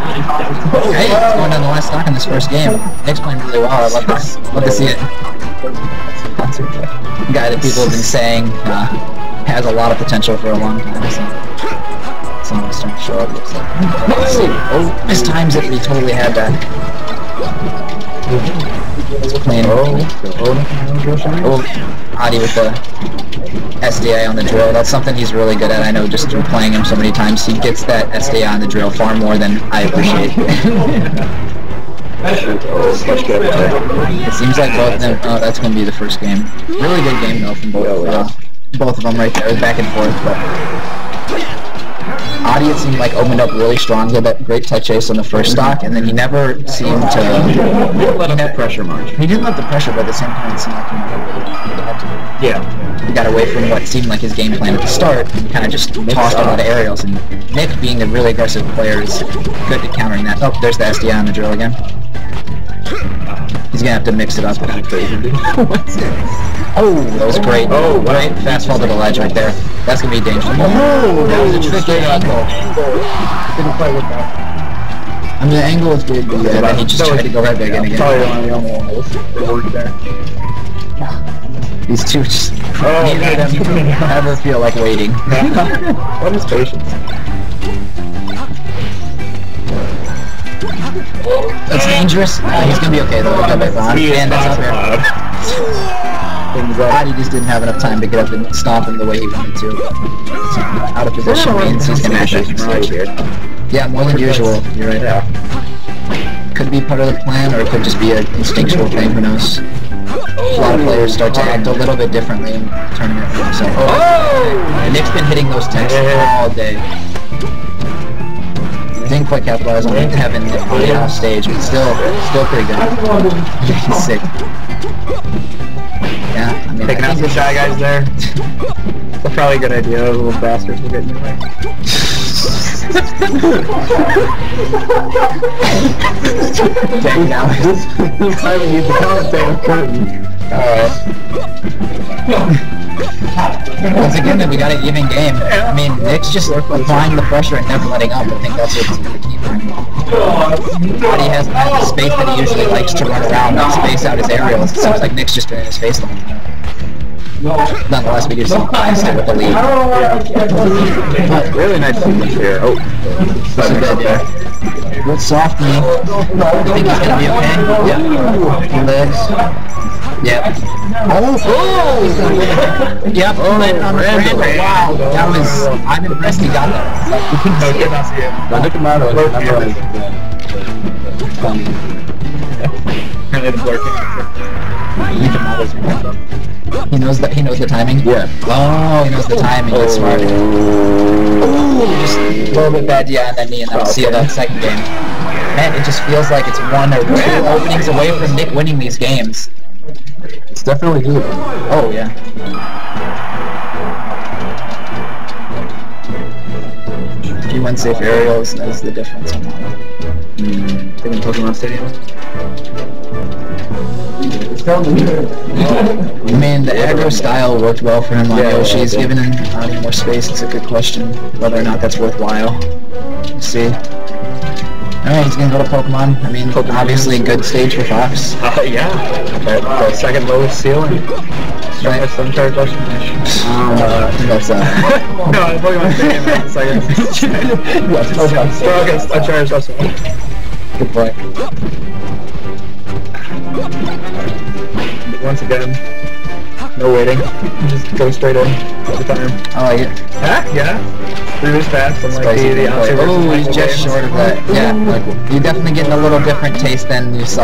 Hey, it's going down the last stock in this first game. Nick's playing really well. I love this. Love to see it. The guy that people have been saying has a lot of potential for a long time. So someone's starting to show up. Looks like. Oh, mistimes it. He totally had that. He's playing. Adi with the SDI on the drill. That's something he's really good at. I know just through playing him so many times, he gets that SDI on the drill far more than I appreciate. It seems like both of them. Oh, that's going to be the first game. Really good game though from both of them right there, back and forth. But Adi, it seemed like opened up really strong. He had that great tech chase on the first stock, and then he never seemed to let him pressure much. He didn't let the pressure, but at the same time, it seemed like he never really had to. Yeah. He got away from what seemed like his game plan at the start, and kind of just tossed a lot of aerials. And Nick, being a really aggressive player, is good at countering that. Oh, there's the SDI on the drill again. He's gonna have to mix it up. Oh, that was great. Oh, great fast fall to the ledge right there. That's gonna be dangerous. Oh, that was a tricky angle. Didn't quite work out. I mean, the angle is good, but yeah, he just tried to go right back in again. Probably the only almost worked there. These two just neither of them ever feel like waiting. What is patience? That's dangerous. He's gonna be okay though. And that's up there. Adi just didn't have enough time to get up and stomp him the way he wanted to. So, out of position means he's gonna have to switch here. Yeah, more than usual. You're right there. Could be part of the plan, or it could just be an instinctual thing. Who knows? A lot of players start to act a little bit differently in tournament. So, and Nick's been hitting those techs all day. Didn't quite capitalize on having the Adi off stage, but still pretty good. He's sick. Yeah, I mean, Taking out some shy guys there. That's probably a good idea. Those little bastards will get in your way. Dang, now This time we need to commentate with Curtin. Alright. Once again, we got an even game. I mean, Nick's just applying the pressure and never letting up. I think that's what's going to keep him. Adi hasn't had the space that he usually likes to run around and space out his aerials. It seems like Nick's just been in his face the whole time. Nonetheless, we do see Einstein with the lead. Really nice movement here. Oh, this is good there. Good soft knee. I think he's going to be okay. Yep. Legs. Yep. Oh! Yep, landed on the brand. Wow, that was... I'm impressed he got that. He knows that. He knows the timing. Yeah. Oh, he knows the timing. That's smart. Oh, just a little bit bad, yeah, on that knee, and then we'll see that second game. Man, it just feels like it's one or two openings away from Nick winning these games. It's definitely good. Oh yeah. If you win safe aerials, that's the difference on that one. They in Pokemon Stadium? I mean, the aggro style worked well for him on Yoshi. He's given him more space. It's a good question whether or not that's worthwhile. We'll see. Alright, he's gonna go to Pokemon. I mean, obviously a good stage for Fox. Yeah. The second lowest ceiling. Right. Sun Charge Rush. That's No, Pokemon Stadium at the second. yes, Pokemon. Okay, Sun Charge Rush. Good point. Once again, no waiting. Just go straight in every time. I like it. Yeah. Really fast. And like the oh, he's just short of that. Yeah, like, you're definitely getting a little different taste than you saw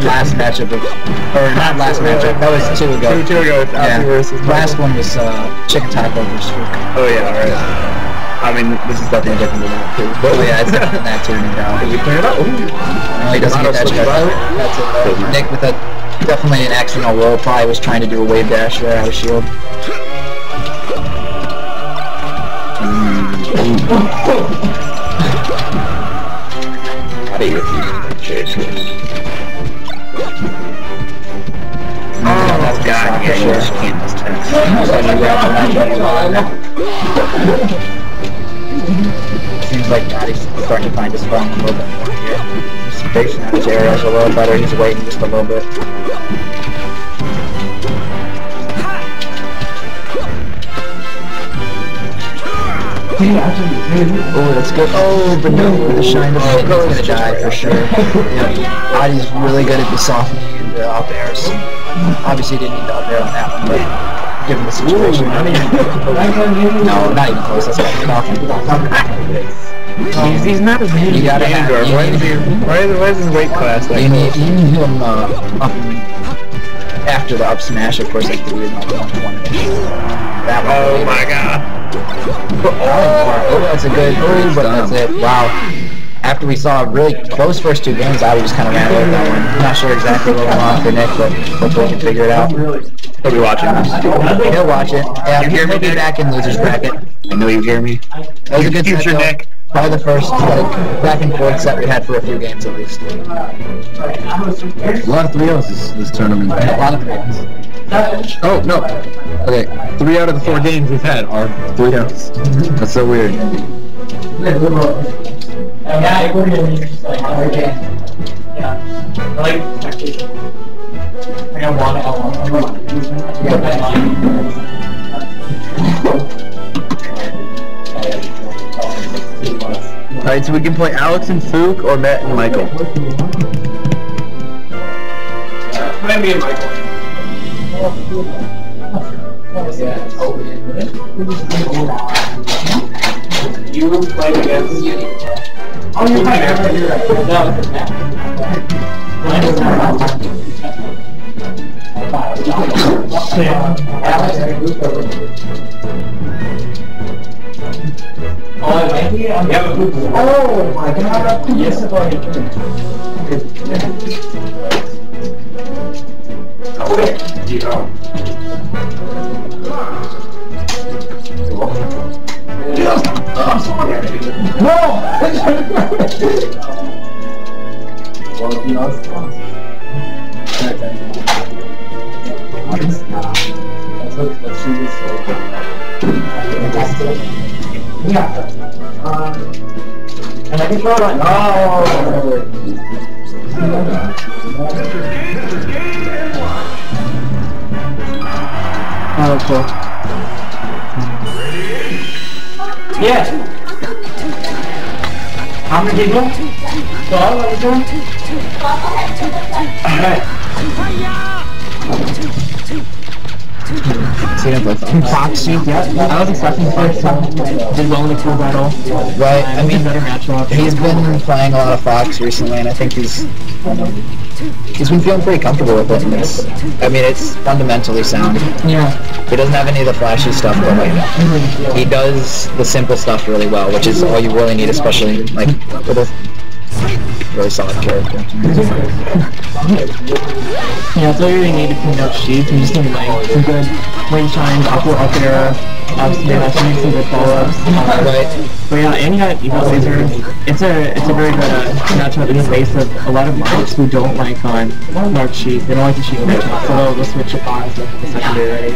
last matchup. Or not last matchup. That was two ago. Two ago. Yeah. Last one was Chicken Taco versus Fruit. Oh yeah, alright. I mean, this is definitely different than that too. Oh yeah, it's different than that too now. Did you clear it up? No, he doesn't get that shot. That's it. Nick with a definitely an accidental roll. Probably was trying to do a wave dash there out of shield. you grab the matchup. Seems like Maddie's starting to find his form a little bit more here. Spacing out his areas a little better. He's waiting just a little bit. Oh, that's good. Oh, but no, the shine of the he's gonna die for sure. Yeah, Adi's really good at the softening and the up airs. Obviously, didn't need the up air on that one, but given the situation, no, not even close. That's not enough. He's not as mean. You gotta have. Why is his weight class like You need him up after the up smash, of course, like the weird 120. That one. Oh my god. Oh, that's a good move, but that's it. Wow. After we saw really close first two games, I just kind of ran away with that one. I'm not sure exactly what went on for Nick, but hopefully we can figure it out. He'll be watching this. He'll watch it. Yeah, You hear me, he'll be Nick? back in loser's bracket. I know you hear me. That was a good Future set, though. Nick. Probably the first back and forth set we had for a few games at least. A lot of 3-0s this tournament. A lot of 3-0s. Oh, no. Okay, 3 out of the 4 games we've had are 3-0s. That's so weird. Alright, so we can play Alex and Fook or Matt and Michael. Maybe and Michael. You play against. Oh, you're right. Oh my god. Yes, and I can throw it on. Oh, cool. Yes. How many people? 12, what is that? Foxy, yeah. I was expecting Fox did well in the cool battle. Right, I mean, better matchup. he's been playing a lot of Fox recently, and I think he's been feeling pretty comfortable with it. And I mean, it's fundamentally sound. Yeah. He doesn't have any of the flashy stuff, but like, he does the simple stuff really well, which is all you really need, especially like with a really solid character. Yeah, that's all you really need to clean up sheets. You just need like some good wing shines, up air, smash, and some good follow-ups. Right. But yeah, and you got Evo Laser. It's a very good matchup in the face of a lot of marks who don't like mark sheets. They don't like the sheet matchup, so they'll switch it on with the secondary.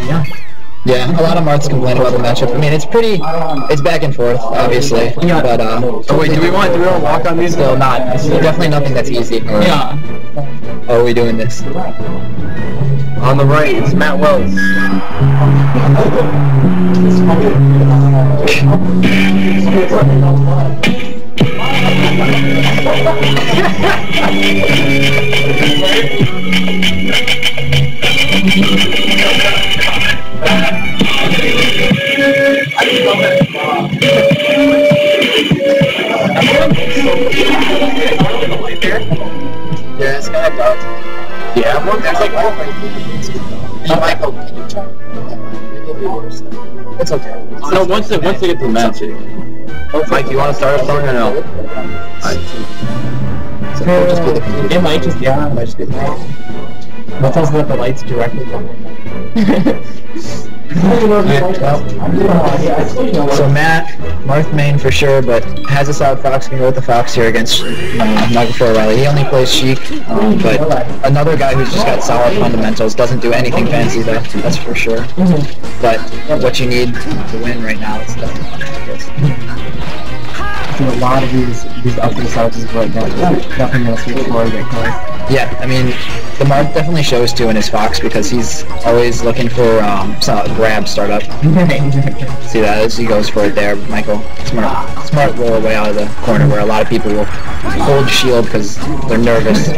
Yeah. Yeah, a lot of Marts complain about the matchup. I mean, it's back and forth, obviously. Yeah. But Oh wait, do we want to walk on these? still not. It's definitely nothing that's easy. Yeah. Oh, are we doing this? On the right, it's Matt Wells. Yeah, it's kind of dark. Yeah, well, there's like Michael, can you turn? It'll be worse. It's okay. no. Once they get to the match, Mike, do you want to start a song or no? So it'll just be the computer. It might just, yeah. It might just be the computer. Let's also let the lights directly on. So Matt, Marth main for sure, but has a solid Fox. Can go with the Fox here against Michael Farrelly. He only plays Sheik, but another guy who's just got solid fundamentals. Doesn't do anything fancy though, that's for sure. But what you need to win right now is definitely So a lot of these upper subs is what definitely going to switch forward get close. Yeah, I mean, the Marth definitely shows too in his Fox because he's always looking for grab startup. See that as he goes for it there, Michael. Smart roll away out of the corner where a lot of people will hold shield because they're nervous.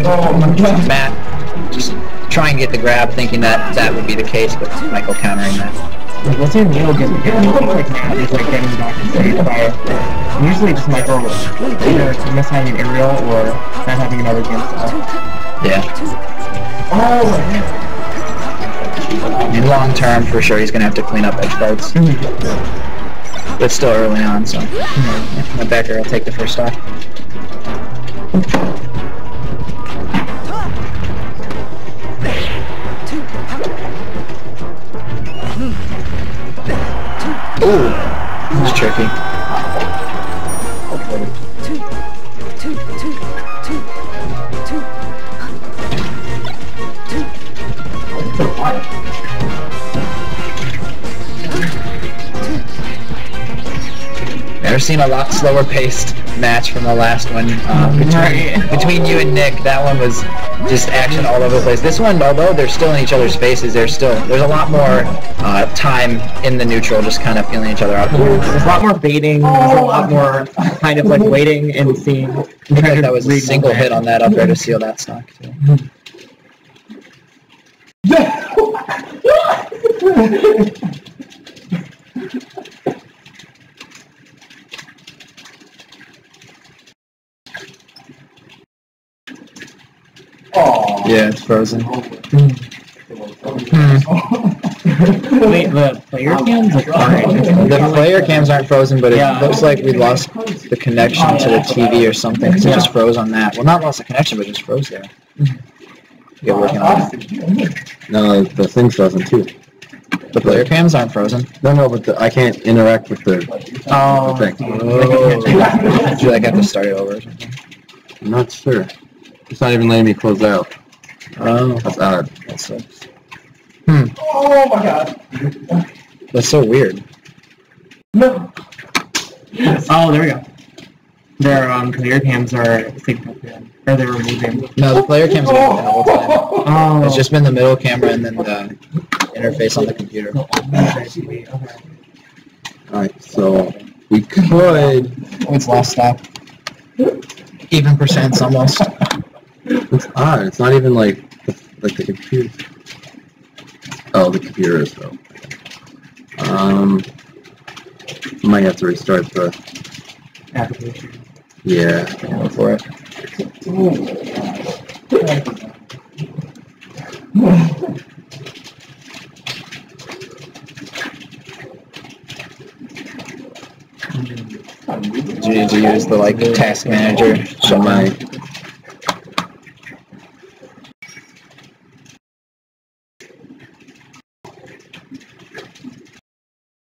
Matt just try and get the grab, thinking that would be the case, but Michael countering that. Like, let's say Neil gets getting back to stage by usually just Michael either miss having an aerial or not having another game style. Yeah. In long term, for sure, he's going to have to clean up edge guards. But it's still early on, so my backer will take the first stock. Ooh, that's tricky. Never seen a lot slower paced match from the last one between you and Nick. That one was just action all over the place. This one, although they're still in each other's faces, there's a lot more time in the neutral, just kind of feeling each other out. There's a lot more baiting. There's a lot more kind of like waiting and seeing. I think that was a single hit on that up there to seal that stock too. Yeah, it's frozen. Wait, the player cams are fine. The player cams aren't frozen, but it looks like we lost the connection to the TV or something, because it just froze on that. Well, not lost the connection, but just froze there. You're working on it. No, the thing's frozen too. The player cams aren't frozen. No, but I can't interact with the thing. Do you like have to start it over or something? I'm not sure. It's not even letting me close out. Oh, That's odd. that sucks. Oh my god. That's so weird. No. Oh, there we go. Their player cams are signal cam, or they're removing. No, the player cams are open the whole time. Oh. It's just been the middle camera and then the interface on the computer. Alright, so we could... It's last stop. Even percents almost. It's odd. It's not even like the computer. Oh, the computer is though. Might have to restart the Application. Yeah. Go for it. Do you need to use the task manager? So my